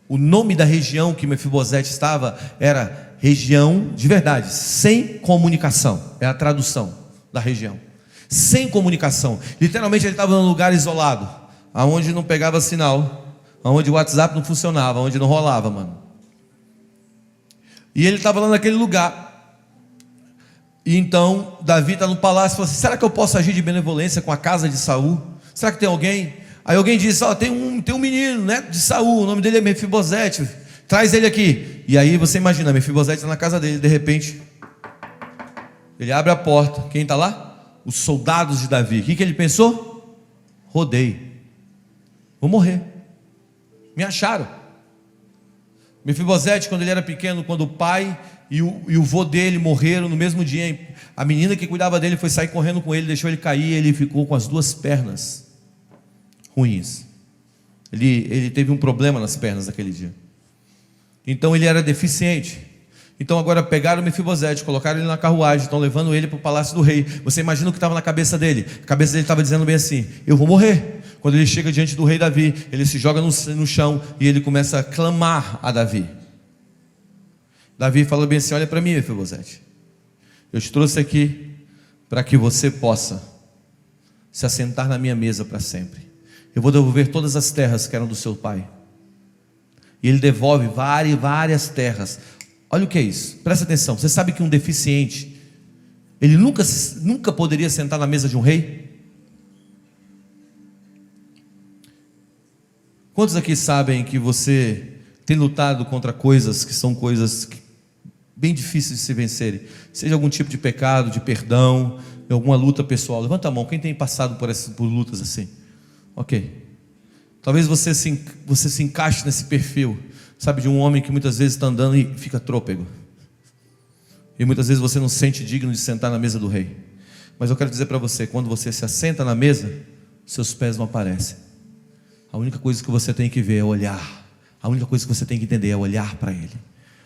o nome da região que Mefibosete estava era região de verdade, sem comunicação. É a tradução da região. Sem comunicação. Literalmente ele estava num lugar isolado, aonde não pegava sinal, aonde o WhatsApp não funcionava, aonde não rolava, mano. E ele estava lá naquele lugar. E então Davi está no palácio e falou assim: será que eu posso agir de benevolência com a casa de Saul? Será que tem alguém? Aí alguém disse: tem um menino, né, de Saul, o nome dele é Mefibosete, traz ele aqui. E aí você imagina, Mefibosete está na casa dele, de repente ele abre a porta, quem está lá? Os soldados de Davi. O que ele pensou? Rodei, vou morrer, me acharam. Mefibosete, quando ele era pequeno, quando o pai e o vô dele morreram no mesmo dia, a menina que cuidava dele foi sair correndo com ele, deixou ele cair, e ele ficou com as 2 pernas ruins. Ele teve um problema nas pernas naquele dia. Então ele era deficiente. Então agora pegaram o Mefibosete, colocaram ele na carruagem, estão levando ele para o palácio do rei. Você imagina o que estava na cabeça dele? A cabeça dele estava dizendo bem assim: eu vou morrer. Quando ele chega diante do rei Davi, ele se joga no chão e ele começa a clamar a Davi. Davi fala bem assim: olha para mim, Mefibosete, eu te trouxe aqui para que você possa se assentar na minha mesa para sempre. Eu vou devolver todas as terras que eram do seu pai. E ele devolve várias terras. Olha o que é isso, presta atenção. Você sabe que um deficiente, ele nunca poderia sentar na mesa de um rei? Quantos aqui sabem que você tem lutado contra coisas que são coisas bem difíceis de se vencerem? Seja algum tipo de pecado, de perdão, alguma luta pessoal. Levanta a mão, quem tem passado por lutas assim? Ok. Talvez você se encaixe nesse perfil, sabe, de um homem que muitas vezes está andando e fica trôpego. E muitas vezes você não se sente digno de sentar na mesa do rei. Mas eu quero dizer para você, quando você se assenta na mesa, seus pés não aparecem. A única coisa que você tem que ver é olhar. A única coisa que você tem que entender é olhar para ele.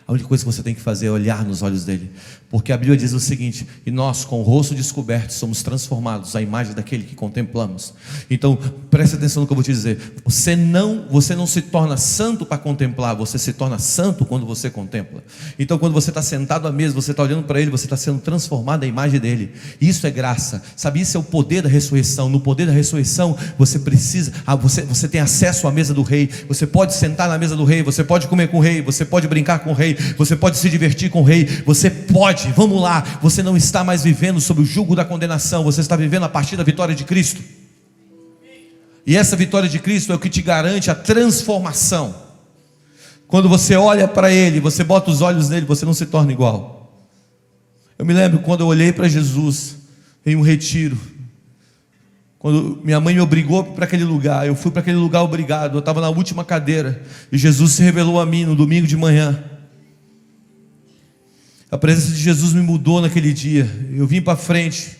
A única coisa que você tem que fazer é olhar nos olhos dele, porque a Bíblia diz o seguinte: e nós, com o rosto descoberto, somos transformados à imagem daquele que contemplamos. Então preste atenção no que eu vou te dizer. Você não se torna santo para contemplar, você se torna santo quando você contempla. Então quando você está sentado à mesa, você está olhando para ele, você está sendo transformado à imagem dele. Isso é graça, sabe? Isso é o poder da ressurreição. No poder da ressurreição você precisa, você tem acesso à mesa do rei, você pode sentar na mesa do rei, você pode comer com o rei, você pode brincar com o rei, você pode se divertir com o rei, você pode, vamos lá, você não está mais vivendo sob o jugo da condenação, você está vivendo a partir da vitória de Cristo. E essa vitória de Cristo é o que te garante a transformação. Quando você olha para ele, você bota os olhos nele, você não se torna igual. Eu me lembro quando eu olhei para Jesus em um retiro, quando minha mãe me obrigou para aquele lugar, eu fui para aquele lugar obrigado, eu estava na última cadeira, e Jesus se revelou a mim no domingo de manhã. A presença de Jesus me mudou naquele dia. Eu vim para frente,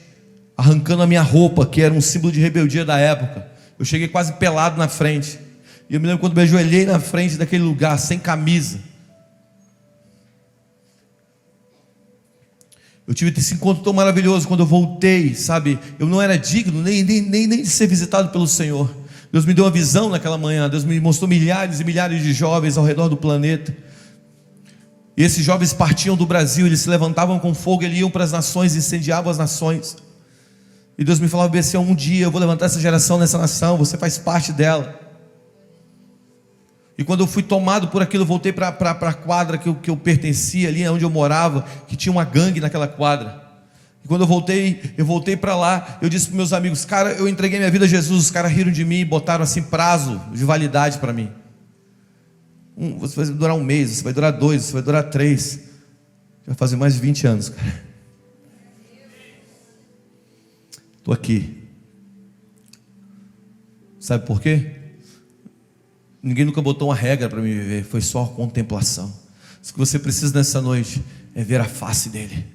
arrancando a minha roupa, que era um símbolo de rebeldia da época. Eu cheguei quase pelado na frente, e eu me lembro quando me ajoelhei na frente daquele lugar, sem camisa. Eu tive esse encontro tão maravilhoso. Quando eu voltei, sabe, eu não era digno nem de ser visitado pelo Senhor. Deus me deu uma visão naquela manhã. Deus me mostrou milhares e milhares de jovens ao redor do planeta, e esses jovens partiam do Brasil, eles se levantavam com fogo, eles iam para as nações, incendiavam as nações. E Deus me falava assim: um dia eu vou levantar essa geração nessa nação, você faz parte dela. E quando eu fui tomado por aquilo, eu voltei para a quadra que eu pertencia, ali onde eu morava, que tinha uma gangue naquela quadra. E quando eu voltei para lá, eu disse para meus amigos: cara, eu entreguei minha vida a Jesus. Os caras riram de mim e botaram assim prazo de validade para mim. Você vai durar um mês, você vai durar 2, você vai durar 3. Já fazem mais de 20 anos, cara. Estou aqui. Sabe por quê? Ninguém nunca botou uma regra para me viver, foi só a contemplação. O que você precisa nessa noite é ver a face dele,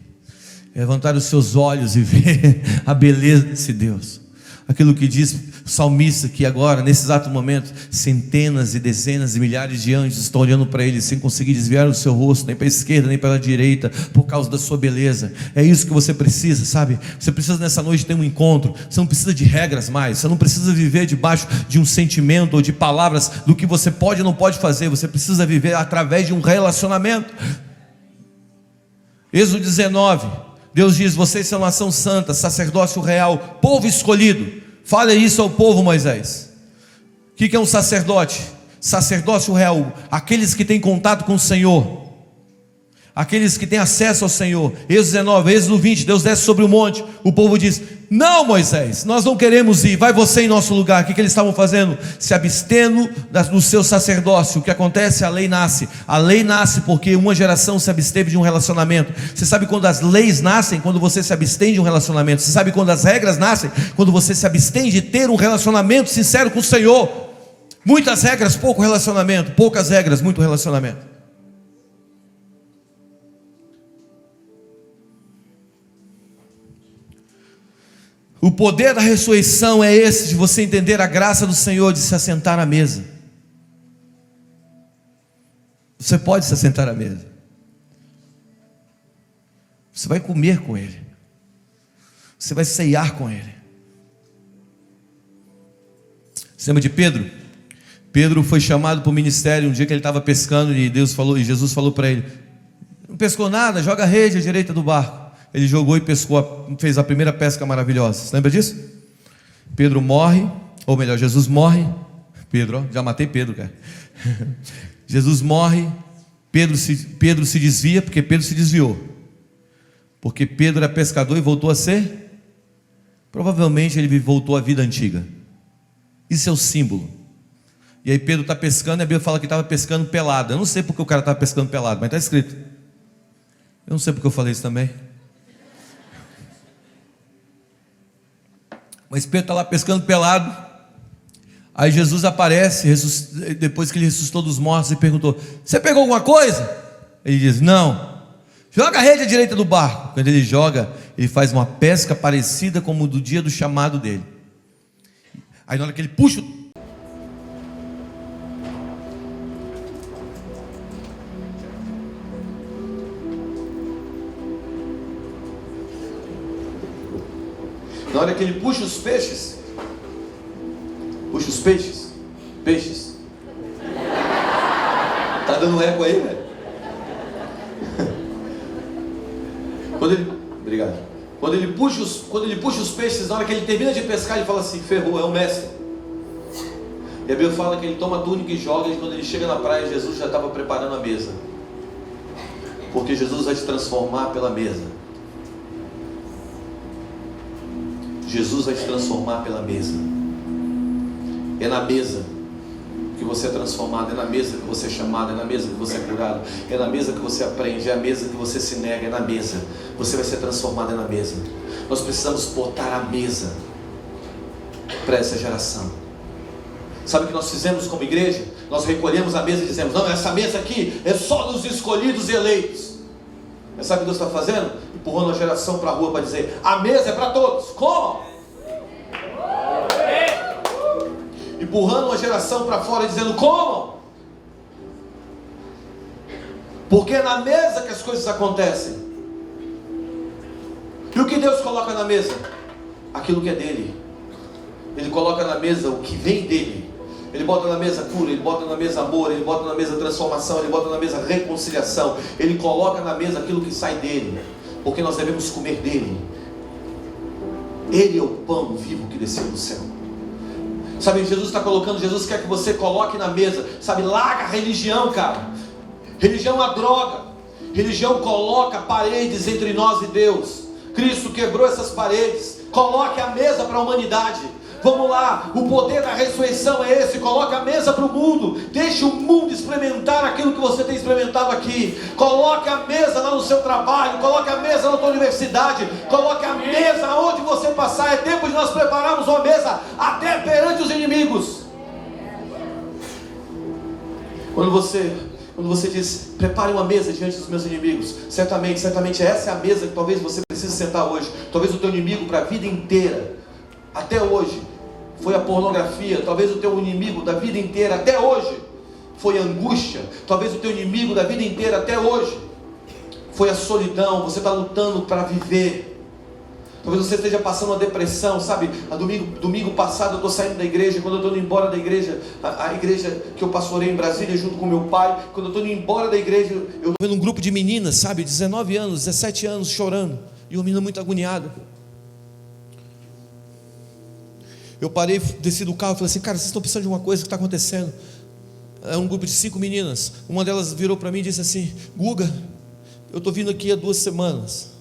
é levantar os seus olhos e ver a beleza desse Deus. Aquilo que diz o salmista, que agora, nesse exato momento, centenas e dezenas e milhares de anjos estão olhando para ele, sem conseguir desviar o seu rosto, nem para a esquerda, nem para a direita, por causa da sua beleza. É isso que você precisa, sabe? Você precisa nessa noite ter um encontro. Você não precisa de regras mais, você não precisa viver debaixo de um sentimento ou de palavras do que você pode ou não pode fazer. Você precisa viver através de um relacionamento. Êxodo 19, Deus diz: vocês são nação santa, sacerdócio real, povo escolhido. Fale isso ao povo, Moisés. O que é um sacerdote? Sacerdócio real, aqueles que têm contato com o Senhor, aqueles que têm acesso ao Senhor. Êxodo 19, Êxodo 20, Deus desce sobre o monte, o povo diz: não, Moisés, nós não queremos ir, vai você em nosso lugar. O que eles estavam fazendo? Se abstendo do seu sacerdócio. O que acontece? A lei nasce porque uma geração se absteve de um relacionamento. Você sabe quando as leis nascem? Quando você se abstém de um relacionamento. Você sabe quando as regras nascem? Quando você se abstém de ter um relacionamento sincero com o Senhor. Muitas regras, pouco relacionamento. Poucas regras, muito relacionamento. O poder da ressurreição é esse, de você entender a graça do Senhor, de se assentar à mesa. Você pode se assentar à mesa. Você vai comer com Ele. Você vai ceiar com Ele. Você lembra de Pedro? Pedro foi chamado para o ministério um dia que ele estava pescando, e Jesus falou para ele: não pescou nada, joga a rede à direita do barco. Ele jogou e pescou, fez a primeira pesca maravilhosa. Você lembra disso? Pedro morre, ou melhor, Jesus morre. Pedro, já matei Pedro, cara. Jesus morre, Pedro se desvia, porque Pedro se desviou. Porque Pedro era pescador e voltou a ser? Provavelmente ele voltou à vida antiga. Isso é o símbolo. E aí Pedro está pescando, e a Bíblia fala que estava pescando pelado. Eu não sei porque o cara estava pescando pelado, mas está escrito. Eu não sei porque eu falei isso também. Mas Pedro está lá pescando pelado. Aí Jesus aparece, depois que ele ressuscitou dos mortos, e perguntou: você pegou alguma coisa? Ele diz: não. Joga a rede à direita do barco. Quando ele joga, ele faz uma pesca parecida como do dia do chamado dele. Aí na hora que ele puxa, Na hora que ele puxa os peixes, peixes. Tá dando eco aí, velho? Obrigado. Quando ele puxa os peixes, na hora que ele termina de pescar, ele fala assim: ferrou, é o mestre. E a Bíblia fala que ele toma a túnica e joga, e quando ele chega na praia, Jesus já estava preparando a mesa. Porque Jesus vai te transformar pela mesa. Jesus vai te transformar pela mesa. É na mesa que você é transformado, é na mesa que você é chamado, é na mesa que você é curado, é na mesa que você aprende, é na mesa que você se nega, é na mesa. Você vai ser transformado, é na mesa. Nós precisamos botar a mesa para essa geração. Sabe o que nós fizemos como igreja? Nós recolhemos a mesa e dizemos: não, essa mesa aqui é só dos escolhidos e eleitos. Mas sabe o que Deus está fazendo? Empurrando a geração para a rua para dizer: a mesa é para todos. Como? Empurrando uma geração para fora e dizendo: como? Porque é na mesa que as coisas acontecem. E o que Deus coloca na mesa? Aquilo que é dele. Ele coloca na mesa o que vem dele. Ele bota na mesa cura, ele bota na mesa amor, ele bota na mesa transformação, ele bota na mesa reconciliação. Ele coloca na mesa aquilo que sai dele, porque nós devemos comer dele. Ele é o pão vivo que desceu do céu. Sabe, Jesus está colocando, Jesus quer que você coloque na mesa. Sabe, larga a religião, cara. Religião é uma droga. Religião coloca paredes entre nós e Deus. Cristo quebrou essas paredes. Coloque a mesa para a humanidade. Vamos lá, o poder da ressurreição é esse. Coloque a mesa para o mundo. Deixe o mundo experimentar aquilo que você tem experimentado aqui. Coloque a mesa lá no seu trabalho. Coloque a mesa na tua universidade. Coloque a mesa onde você passar. É tempo de nós prepararmos uma mesa até perante os inimigos. Quando você diz: prepare uma mesa diante dos meus inimigos, certamente essa é a mesa que talvez você precise sentar hoje. Talvez o teu inimigo para a vida inteira, até hoje, foi a pornografia. Talvez o teu inimigo da vida inteira, até hoje, foi a angústia. Talvez o teu inimigo da vida inteira, até hoje, foi a solidão. Você está lutando para viver. Talvez você esteja passando uma depressão, sabe? Domingo passado eu estou saindo da igreja. Quando eu estou indo embora da igreja, a igreja que eu pastorei em Brasília junto com meu pai, quando eu estou indo embora da igreja, eu estou vendo um grupo de meninas, sabe? 19 anos, 17 anos, chorando. E uma menina muito agoniada. Eu parei, desci do carro e falei assim: cara, vocês estão precisando de uma coisa que está acontecendo. É um grupo de 5 meninas. Uma delas virou para mim e disse assim: Guga, eu estou vindo aqui há 2 semanas.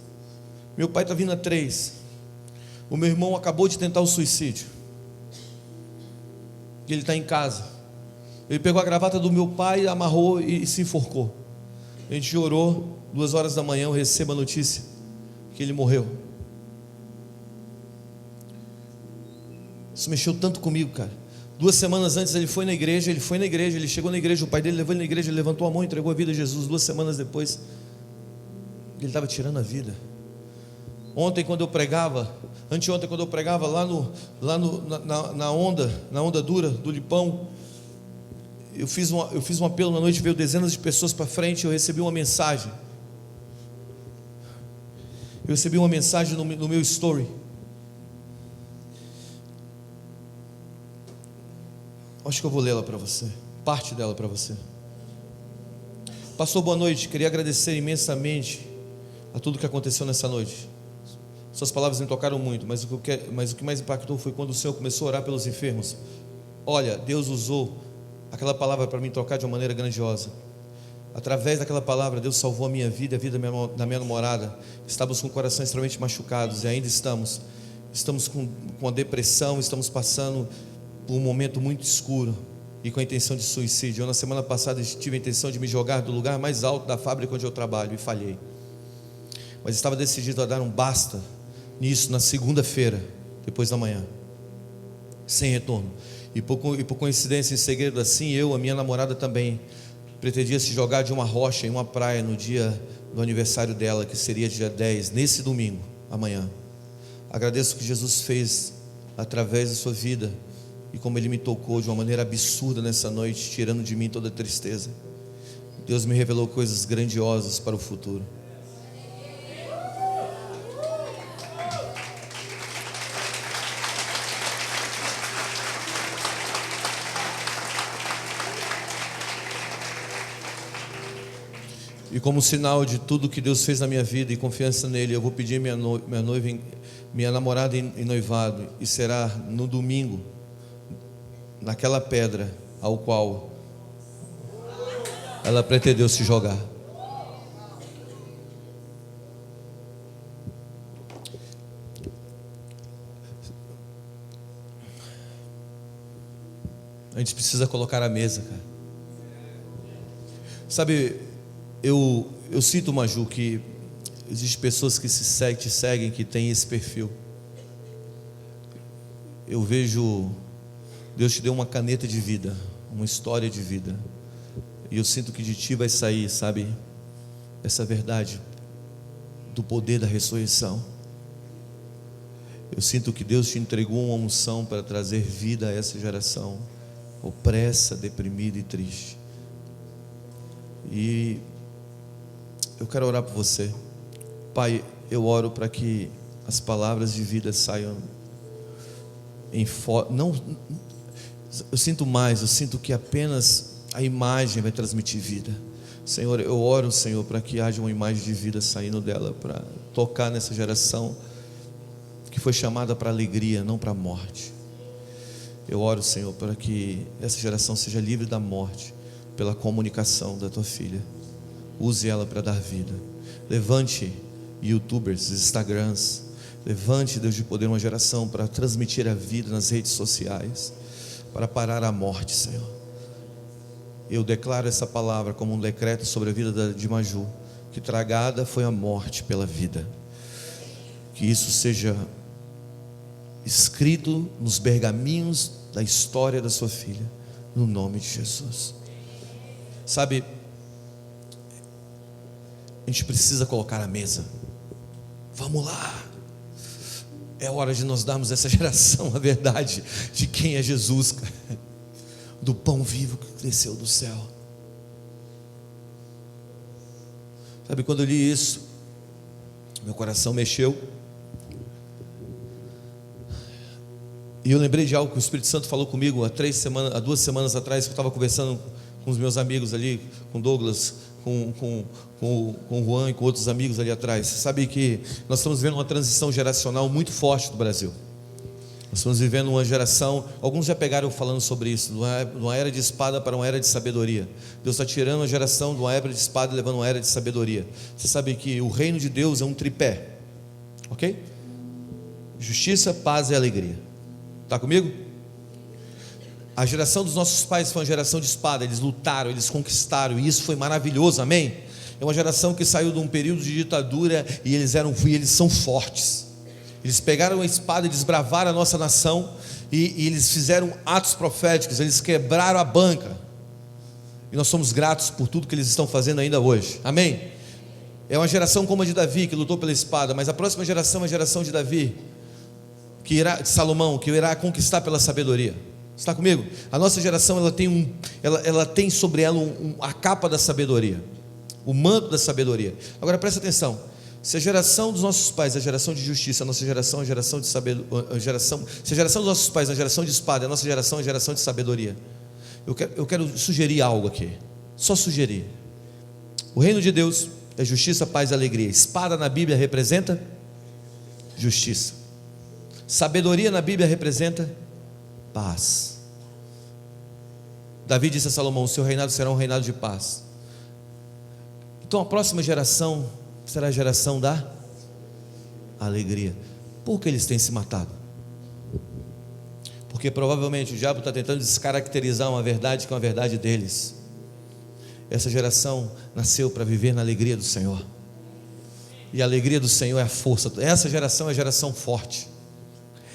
Meu pai está vindo há 3. O meu irmão acabou de tentar o suicídio. Ele está em casa. Ele pegou a gravata do meu pai, amarrou e se enforcou. A gente orou. 2 horas da manhã eu recebo a notícia que ele morreu. Isso mexeu tanto comigo, cara. 2 semanas antes ele foi na igreja, ele chegou na igreja, o pai dele levou ele na igreja, ele levantou a mão e entregou a vida a Jesus. 2 semanas depois, ele estava tirando a vida. Anteontem quando eu pregava na onda dura do Lipão, eu fiz um apelo na noite, veio dezenas de pessoas para frente, eu recebi uma mensagem. No meu story. Acho que eu vou lê-la para você, parte dela para você. Pastor, boa noite. Queria agradecer imensamente a tudo que aconteceu nessa noite. Suas palavras me tocaram muito, mas o que mais impactou foi quando o Senhor começou a orar pelos enfermos. Olha, Deus usou aquela palavra para me tocar de uma maneira grandiosa. Através daquela palavra, Deus salvou a minha vida, a vida da minha namorada. Estávamos com o coração extremamente machucados e ainda estamos com a depressão, estamos passando por um momento muito escuro e com a intenção de suicídio. Eu, na semana passada, tive a intenção de me jogar do lugar mais alto da fábrica onde eu trabalho e falhei. Mas estava decidido a dar um basta nisso na segunda-feira, depois da manhã, sem retorno. E por coincidência, em segredo assim, eu, a minha namorada também, pretendia se jogar de uma rocha em uma praia no dia do aniversário dela, que seria dia 10, nesse domingo, amanhã. Agradeço o que Jesus fez através da sua vida e como Ele me tocou de uma maneira absurda nessa noite, tirando de mim toda a tristeza. Deus me revelou coisas grandiosas para o futuro. E como sinal de tudo que Deus fez na minha vida e confiança nele, eu vou pedir minha namorada em noivado, e será no domingo, naquela pedra ao qual ela pretendeu se jogar. A gente precisa colocar a mesa, cara. Sabe, eu sinto, Maju, que existem pessoas que te seguem, que têm esse perfil. Eu vejo, Deus te deu uma caneta de vida, uma história de vida, e eu sinto que de ti vai sair, sabe, essa verdade do poder da ressurreição. Eu sinto que Deus te entregou uma unção para trazer vida a essa geração opressa, deprimida e triste. E eu quero orar por você. Pai, eu oro para que as palavras de vida saiam não, eu sinto que apenas a imagem vai transmitir vida. Senhor, eu oro, Senhor, para que haja uma imagem de vida saindo dela, para tocar nessa geração que foi chamada para alegria, não para a morte. Eu oro, Senhor, para que essa geração seja livre da morte pela comunicação da tua filha. Use ela para dar vida. Levante YouTubers, Instagrams. Levante, Deus de poder, uma geração para transmitir a vida nas redes sociais, para parar a morte, Senhor. Eu declaro essa palavra como um decreto sobre a vida de Maju, que tragada foi a morte pela vida. Que isso seja escrito nos pergaminhos da história da sua filha, no nome de Jesus. Sabe, a gente precisa colocar a mesa. Vamos lá. É hora de nós darmos a essa geração a verdade de quem é Jesus, do pão vivo que desceu do céu. Sabe, quando eu li isso, meu coração mexeu. E eu lembrei de algo que o Espírito Santo falou comigo há 2 semanas atrás, que eu estava conversando com os meus amigos ali, com Douglas, com o Juan e com outros amigos ali atrás. Você sabe que nós estamos vivendo uma transição geracional muito forte no Brasil. Nós estamos vivendo uma geração, alguns já pegaram falando sobre isso, de uma era de espada para uma era de sabedoria. Deus está tirando a geração de uma era de espada e levando uma era de sabedoria. Você sabe que o reino de Deus é um tripé, ok? Justiça, paz e alegria. Está comigo? A geração dos nossos pais foi uma geração de espada. Eles lutaram, eles conquistaram, e isso foi maravilhoso, amém? É uma geração que saiu de um período de ditadura, e eles são fortes. Eles pegaram a espada e desbravaram a nossa nação, e eles fizeram atos proféticos. Eles quebraram a banca, e nós somos gratos por tudo que eles estão fazendo ainda hoje, amém? É uma geração como a de Davi, que lutou pela espada. Mas a próxima geração é a geração de Davi, de Salomão, que irá conquistar pela sabedoria. Está comigo? A nossa geração, ela tem sobre ela a capa da sabedoria, o manto da sabedoria. Agora presta atenção. Se a geração dos nossos pais é a geração de justiça, a nossa geração é a geração de sabedoria. Se a geração dos nossos pais é a geração de espada, a nossa geração é a geração de sabedoria. Eu quero sugerir algo aqui. Só sugerir. O reino de Deus é justiça, paz e alegria. Espada na Bíblia representa justiça. Sabedoria na Bíblia representa paz. Davi disse a Salomão: o seu reinado será um reinado de paz. Então a próxima geração será a geração da alegria. Por que eles têm se matado? Porque provavelmente o diabo está tentando descaracterizar uma verdade que é uma verdade deles. Essa geração nasceu para viver na alegria do Senhor, e a alegria do Senhor é a força. Essa geração é a geração forte.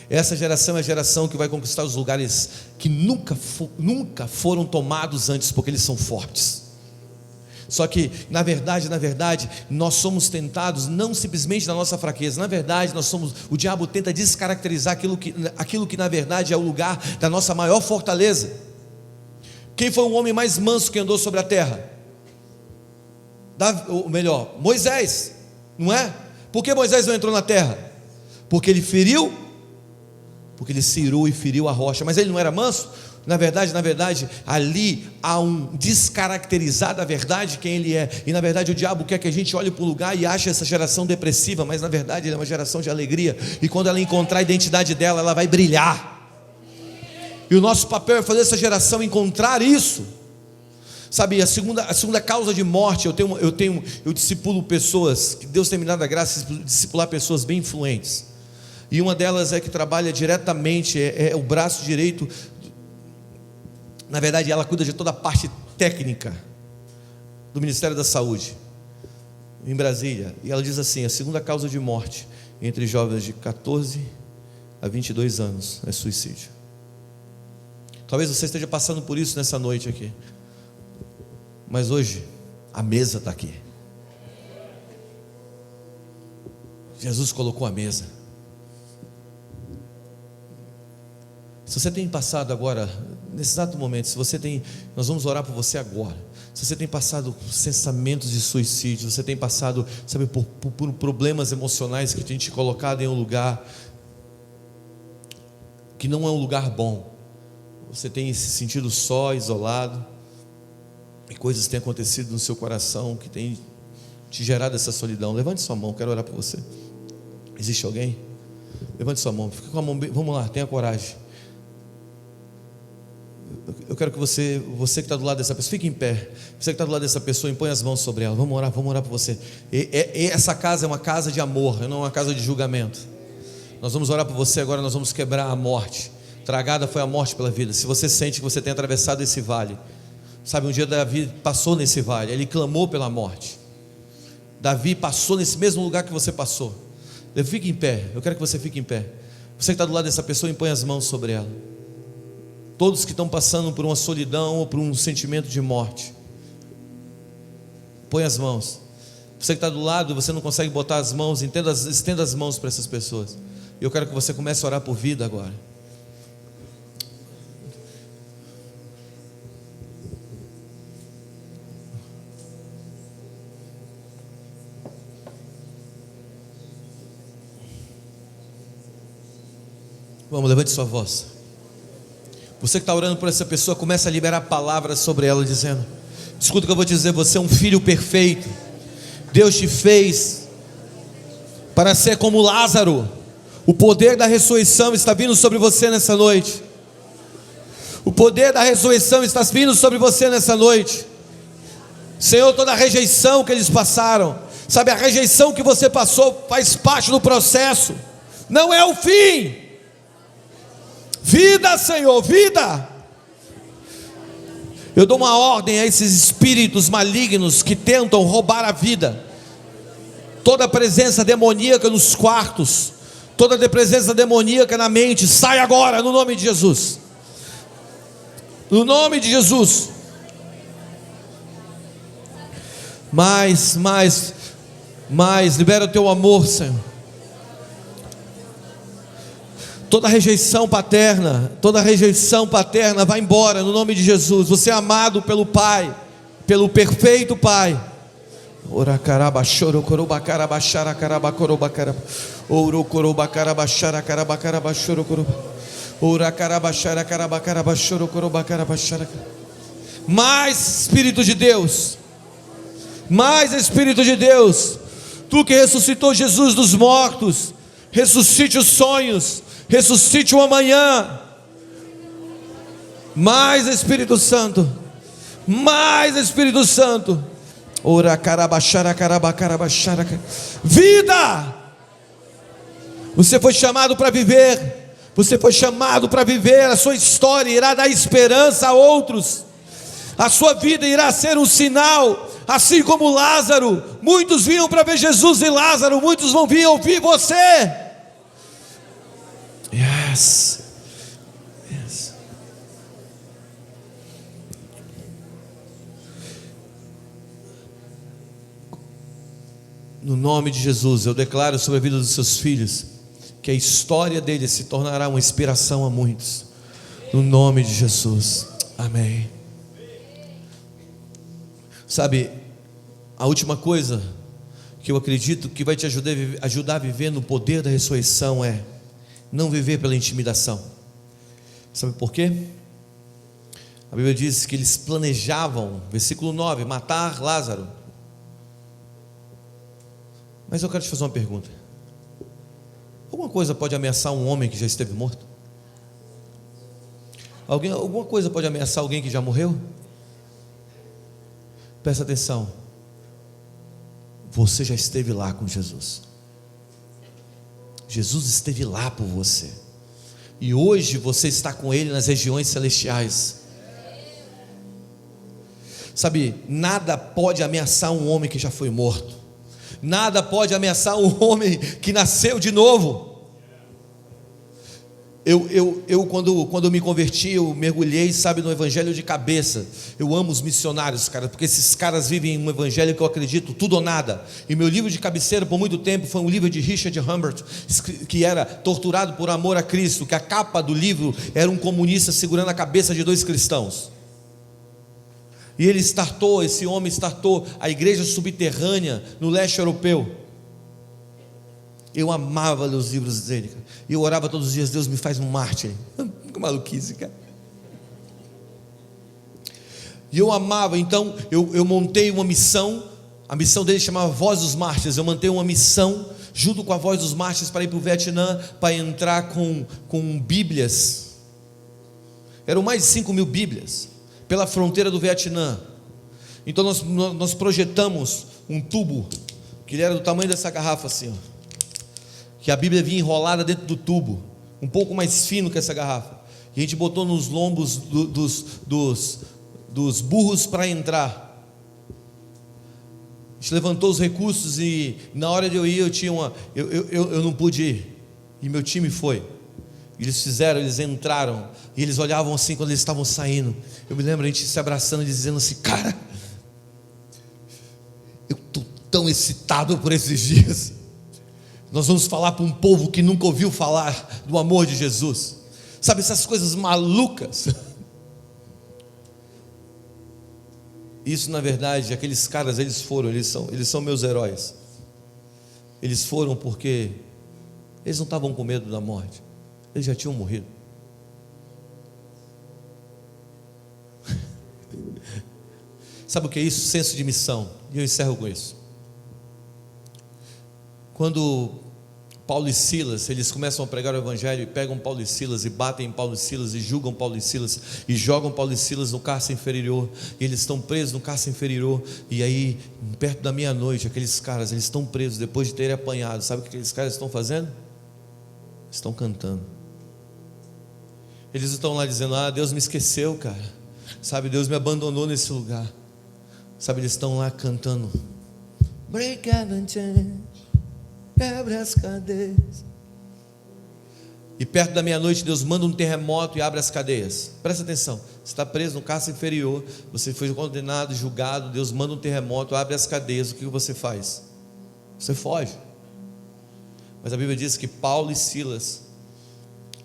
Essa geração é a geração que vai conquistar os lugares que nunca foram tomados antes, porque eles são fortes. Só que, na verdade, nós somos tentados não simplesmente na nossa fraqueza. Na verdade, o diabo tenta descaracterizar aquilo que na verdade é o lugar da nossa maior fortaleza. Quem foi o homem mais manso que andou sobre a terra? Moisés, não é? Por que Moisés não entrou na terra? Porque ele se irou e feriu a rocha. Mas ele não era manso? Na verdade, ali há um descaracterizar da verdade quem ele é. E na verdade o diabo quer que a gente olhe para o lugar e ache essa geração depressiva, mas na verdade ele é uma geração de alegria. E quando ela encontrar a identidade dela, ela vai brilhar. E o nosso papel é fazer essa geração encontrar isso. Sabe, a segunda causa de morte, eu discipulo pessoas, que Deus tem me dado a graça de discipular pessoas bem influentes. E uma delas é que trabalha diretamente, é o braço direito. Na verdade, ela cuida de toda a parte técnica do Ministério da Saúde, em Brasília. E ela diz assim: a segunda causa de morte entre jovens de 14 a 22 anos é suicídio. Talvez você esteja passando por isso nessa noite aqui, mas hoje a mesa está aqui. Jesus colocou a mesa. Se você tem passado agora, nesse exato momento, nós vamos orar por você agora. Se você tem passado pensamentos de suicídio, você tem passado, sabe, por problemas emocionais que tem te colocado em um lugar que não é um lugar bom, você tem se sentido só, isolado, e coisas têm acontecido no seu coração que tem te gerado essa solidão, levante sua mão, quero orar por você. Existe alguém? Levante sua mão, fica com a mão bem, vamos lá, tenha coragem. Eu quero que você que está do lado dessa pessoa, fique em pé. Você que está do lado dessa pessoa, impõe as mãos sobre ela. Vamos orar por você. Essa casa é uma casa de amor, não é uma casa de julgamento. Nós vamos orar por você agora, nós vamos quebrar a morte. Tragada foi a morte pela vida. Se você sente que você tem atravessado esse vale, sabe, um dia Davi passou nesse vale, ele clamou pela morte. Davi passou nesse mesmo lugar que você passou. Fique em pé, eu quero que você fique em pé. Você que está do lado dessa pessoa, impõe as mãos sobre ela. Todos que estão passando por uma solidão ou por um sentimento de morte, põe as mãos. Você que está do lado, você não consegue botar as mãos, estenda as mãos para essas pessoas. Eu quero que você comece a orar por vida agora. Vamos, levante sua voz. Você que está orando por essa pessoa, começa a liberar palavras sobre ela, dizendo: escuta o que eu vou te dizer, você é um filho perfeito. Deus te fez para ser como Lázaro. O poder da ressurreição está vindo sobre você nessa noite. O poder da ressurreição está vindo sobre você nessa noite. Senhor, toda a rejeição que eles passaram, sabe, a rejeição que você passou faz parte do processo, não é o fim. Vida, Senhor, vida. Eu dou uma ordem a esses espíritos malignos que tentam roubar a vida. Toda presença demoníaca nos quartos, toda presença demoníaca na mente, sai agora no nome de Jesus. No nome de Jesus. Mais, libera o teu amor, Senhor. Toda rejeição paterna vai embora no nome de Jesus. Você é amado pelo Pai, pelo perfeito Pai. Ora caraba choro coroba caraba chara caraba coroba caraba. Ouro coroba caraba chara caraba caraba choro coroba. Ora caraba chara caraba caraba choro coroba caraba chara. Mais Espírito de Deus. Mais Espírito de Deus. Tu que ressuscitou Jesus dos mortos, ressuscite os sonhos, ressuscite o amanhã. Mais Espírito Santo, mais Espírito Santo. Ora carabachara carabachara. Vida. Você foi chamado para viver. Você foi chamado para viver. A sua história irá dar esperança a outros. A sua vida irá ser um sinal. Assim como Lázaro, muitos vinham para ver Jesus e Lázaro, muitos vão vir ouvir você. Yes. No nome de Jesus, eu declaro sobre a vida dos seus filhos que a história deles se tornará uma inspiração a muitos. No nome de Jesus. Amém. Sabe, a última coisa que eu acredito que vai te ajudar a viver no poder da ressurreição é não viver pela intimidação. Sabe por quê? A Bíblia diz que eles planejavam, versículo 9, matar Lázaro. Mas eu quero te fazer uma pergunta: alguma coisa pode ameaçar um homem que já esteve morto? Alguma coisa pode ameaçar alguém que já morreu? Presta atenção, você já esteve lá com Jesus. Jesus esteve lá por você, e hoje você está com Ele nas regiões celestiais. Sabe, nada pode ameaçar um homem que já foi morto, nada pode ameaçar um homem que nasceu de novo. Quando eu me converti, eu mergulhei, sabe, no evangelho de cabeça. Eu amo os missionários, cara, porque esses caras vivem um evangelho que eu acredito, tudo ou nada. E meu livro de cabeceira por muito tempo foi um livro de Richard Humbert, que era Torturado por Amor a Cristo, que a capa do livro era um comunista segurando a cabeça de dois cristãos. E esse homem startou a igreja subterrânea no leste europeu. Eu amava ler os livros dele, cara. E eu orava todos os dias: Deus, me faz um mártir. Que maluquice, cara. E eu amava, então eu montei uma missão. A missão dele chamava Voz dos Mártires. Eu montei uma missão junto com a Voz dos Mártires para ir para o Vietnã, para entrar com Bíblias. Eram mais de 5.000 Bíblias pela fronteira do Vietnã. Então nós projetamos um tubo que ele era do tamanho dessa garrafa assim, ó, que a Bíblia vinha enrolada dentro do tubo, um pouco mais fino que essa garrafa, e a gente botou nos lombos dos burros para entrar. A gente levantou os recursos, e na hora de eu ir, eu não pude ir, e meu time foi. Eles entraram, e eles olhavam assim quando eles estavam saindo. Eu me lembro a gente se abraçando e dizendo assim: cara, eu estou tão excitado por esses dias. Nós vamos falar para um povo que nunca ouviu falar do amor de Jesus. Sabe, essas coisas malucas. Isso, na verdade, aqueles caras, eles são meus heróis. Eles foram porque eles não estavam com medo da morte, eles já tinham morrido. Sabe o que é isso? Senso de missão. E eu encerro com isso. Quando Paulo e Silas, eles começam a pregar o evangelho, e pegam Paulo e Silas, e batem em Paulo e Silas, e julgam Paulo e Silas, e jogam Paulo e Silas no cárcere inferior, e eles estão presos no cárcere inferior. E aí, perto da meia-noite, aqueles caras, eles estão presos depois de terem apanhado. Sabe o que aqueles caras estão fazendo? Estão cantando. Eles estão lá dizendo: ah, Deus me esqueceu, cara. Sabe, Deus me abandonou nesse lugar. Sabe, eles estão lá cantando: break every chain, quebra as cadeias. E perto da meia-noite, Deus manda um terremoto e abre as cadeias. Presta atenção, você está preso no cárcere inferior, você foi condenado, julgado. Deus manda um terremoto, abre as cadeias. O que você faz? Você foge. Mas a Bíblia diz que Paulo e Silas,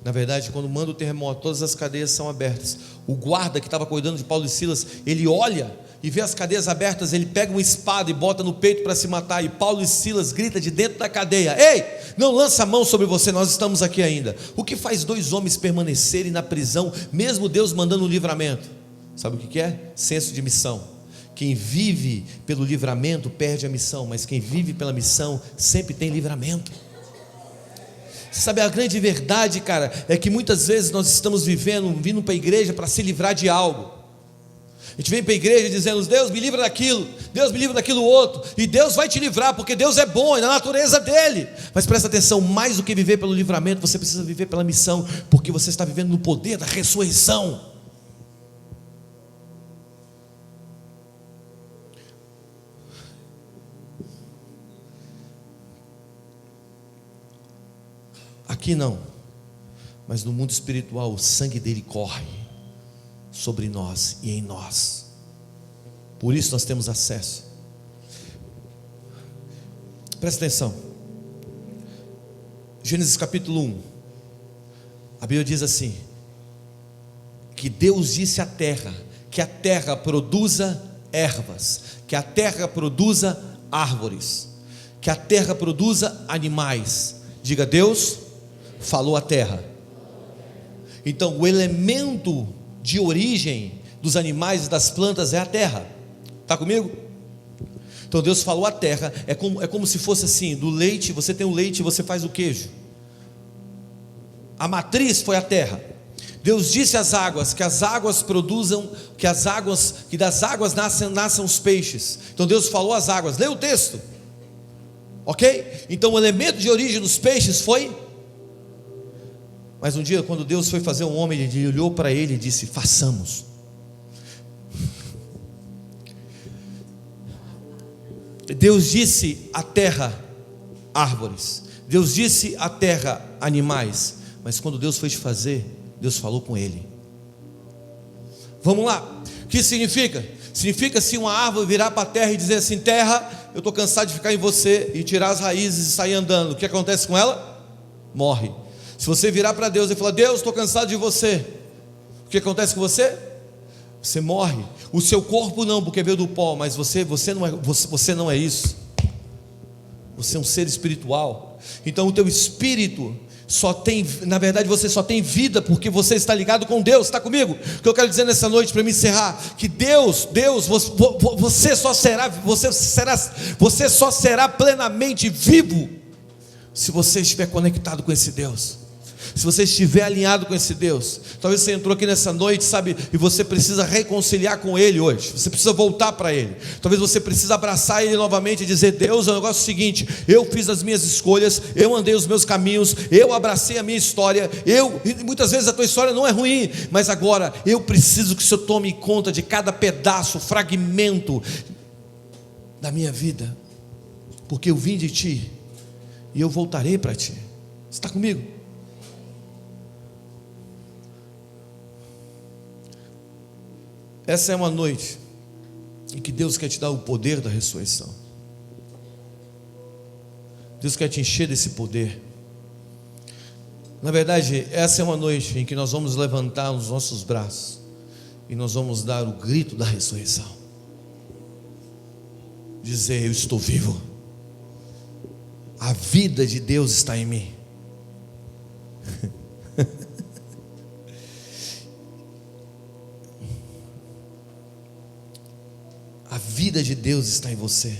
na verdade, quando manda o terremoto, todas as cadeias são abertas. O guarda que estava cuidando de Paulo e Silas, ele olha e vê as cadeias abertas, ele pega uma espada e bota no peito para se matar. E Paulo e Silas grita de dentro da cadeia: ei, não lança a mão sobre você, nós estamos aqui ainda. O que faz dois homens permanecerem na prisão, mesmo Deus mandando um livramento? Sabe o que é? Senso de missão. Quem vive pelo livramento perde a missão, mas quem vive pela missão sempre tem livramento. Sabe, a grande verdade, cara, é que muitas vezes nós estamos vindo para a igreja para se livrar de algo. A gente vem para a igreja dizendo: Deus me livra daquilo, Deus me livra daquilo outro, e Deus vai te livrar, porque Deus é bom, é na natureza dele. Mas presta atenção, mais do que viver pelo livramento, você precisa viver pela missão, porque você está vivendo no poder da ressurreição. Aqui não, mas no mundo espiritual o sangue dele corre sobre nós e em nós. Por isso nós temos acesso. Presta atenção. Gênesis capítulo 1. A Bíblia diz assim: que Deus disse à terra, que a terra produza ervas, que a terra produza árvores, que a terra produza animais. Diga: Deus falou à terra. Então o elemento de origem dos animais e das plantas é a terra. Está comigo? Então Deus falou a terra, é como se fosse assim, do leite, você tem o leite e você faz o queijo. A matriz foi a terra. Deus disse às águas, que as águas produzam, que das águas nasçam os peixes. Então Deus falou às águas, lê o texto, ok? Então o elemento de origem dos peixes foi. Mas um dia, quando Deus foi fazer um homem, ele olhou para ele e disse: façamos. Deus disse à terra árvores, Deus disse à terra animais, mas quando Deus foi fazer, Deus falou com ele. Vamos lá, o que significa? Significa se uma árvore virar para a terra e dizer assim: terra, eu estou cansado de ficar em você, e tirar as raízes e sair andando, o que acontece com ela? Morre. Se você virar para Deus e falar: Deus, estou cansado de você, o que acontece com você? Você morre. O seu corpo não, porque veio do pó, mas você não é isso. Você é um ser espiritual. Então o teu espírito só tem, na verdade você só tem vida porque você está ligado com Deus. Está comigo? O que eu quero dizer nessa noite para me encerrar, que Deus, você só será plenamente vivo se você estiver conectado com esse Deus. Se você estiver alinhado com esse Deus. Talvez você entrou aqui nessa noite, sabe, e você precisa reconciliar com Ele hoje. Você precisa voltar para Ele. Talvez você precise abraçar Ele novamente e dizer: Deus, é o negócio seguinte, eu fiz as minhas escolhas, eu andei os meus caminhos, eu abracei a minha história, e muitas vezes a tua história não é ruim, mas agora eu preciso que o Senhor tome conta de cada pedaço, fragmento da minha vida, porque eu vim de Ti e eu voltarei para Ti. Você está comigo? Essa é uma noite em que Deus quer te dar o poder da ressurreição. Deus quer te encher desse poder. Na verdade, essa é uma noite em que nós vamos levantar os nossos braços e nós vamos dar o grito da ressurreição. Dizer: eu estou vivo. A vida de Deus está em mim. A vida de Deus está em você.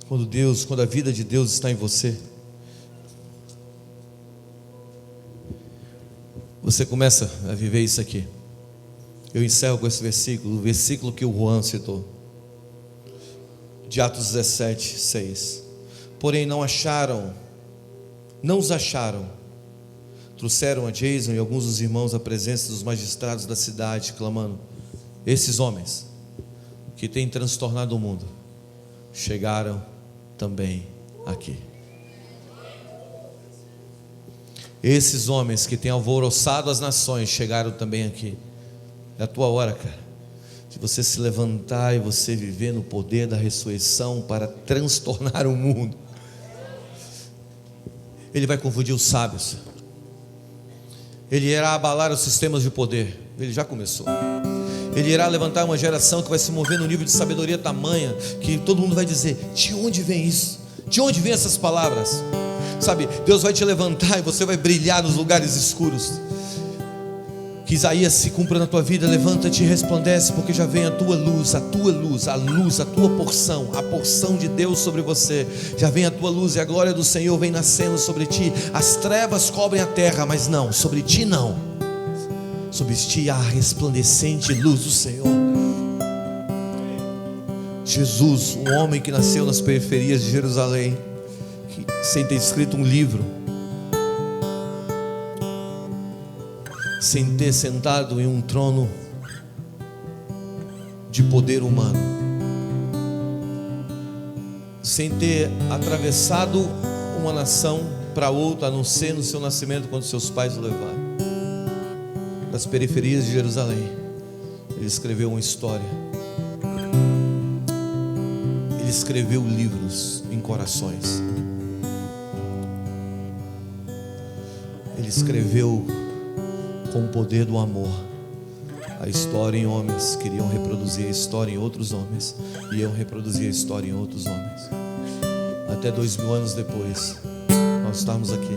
Quando a vida de Deus está em você, você começa a viver isso aqui. Eu encerro com esse versículo, o versículo que o Juan citou, de Atos 17, 6. Porém não os acharam. Trouxeram a Jason e alguns dos irmãos à presença dos magistrados da cidade, clamando: esses homens que têm transtornado o mundo chegaram também aqui. Esses homens que têm alvoroçado as nações chegaram também aqui. É a tua hora, cara, de você se levantar e você viver no poder da ressurreição para transtornar o mundo. Ele vai confundir os sábios. Ele irá abalar os sistemas de poder. Ele já começou. Ele irá levantar uma geração que vai se mover no nível de sabedoria tamanha que todo mundo vai dizer: de onde vem isso? De onde vem essas palavras? Sabe, Deus vai te levantar e você vai brilhar nos lugares escuros. Que Isaías se cumpra na tua vida. Levanta-te e resplandece, porque já vem a tua luz, a tua porção, a porção de Deus sobre você. Já vem a tua luz e a glória do Senhor vem nascendo sobre ti. As trevas cobrem a terra, mas não, sobre ti não. Sobre ti há a resplandecente luz do Senhor. Jesus, um homem que nasceu nas periferias de Jerusalém, que, sem ter escrito um livro, sem ter sentado em um trono de poder humano, sem ter atravessado uma nação para outra, a não ser no seu nascimento, quando seus pais o levaram das periferias de Jerusalém. Ele escreveu uma história. Ele escreveu livros em corações. Ele escreveu com o poder do amor a história em homens. Queriam reproduzir a história em outros homens, e iam reproduzir a história em outros homens, até 2000 anos depois nós estamos aqui.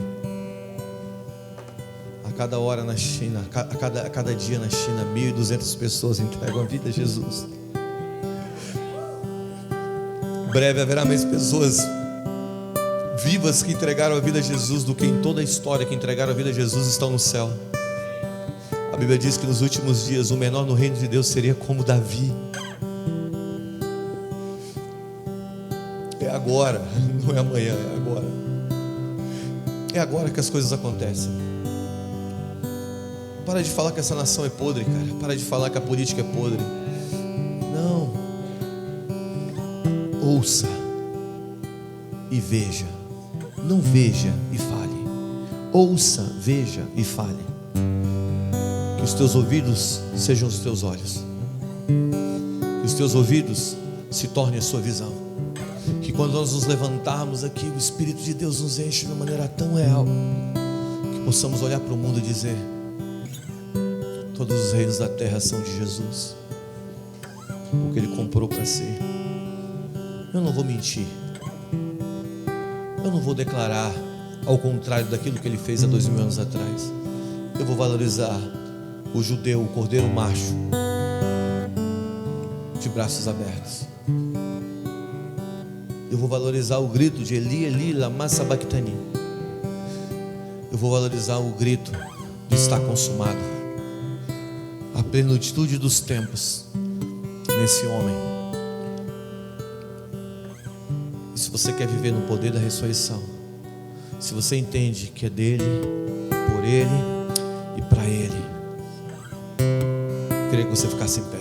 cada hora na China, a cada dia na China, 1.200 pessoas entregam a vida a Jesus. Em breve haverá mais pessoas vivas que entregaram a vida a Jesus do que em toda a história que entregaram a vida a Jesus estão no céu. A Bíblia diz que nos últimos dias o menor no reino de Deus seria como Davi. É agora, não é amanhã, é agora. É agora que as coisas acontecem. Para de falar que essa nação é podre, cara. Para de falar que a política é podre. Não. Ouça e veja. Não veja e fale. Ouça, veja e fale. Que os teus ouvidos sejam os teus olhos. Que os teus ouvidos se tornem a sua visão. Que quando nós nos levantarmos aqui, o Espírito de Deus nos enche de uma maneira tão real, que possamos olhar para o mundo e dizer: todos os reinos da terra são de Jesus, porque Ele comprou para si. Eu não vou mentir. Eu não vou declarar ao contrário daquilo que Ele fez há 2000 anos atrás. Eu vou valorizar o judeu, o cordeiro macho, de braços abertos. Eu vou valorizar o grito de Eli, Eli, lama sabachthani. Eu vou valorizar o grito de está consumado. A plenitude dos tempos nesse homem. E se você quer viver no poder da ressurreição, se você entende que é dele, por ele e para ele, eu queria que você ficasse em pé.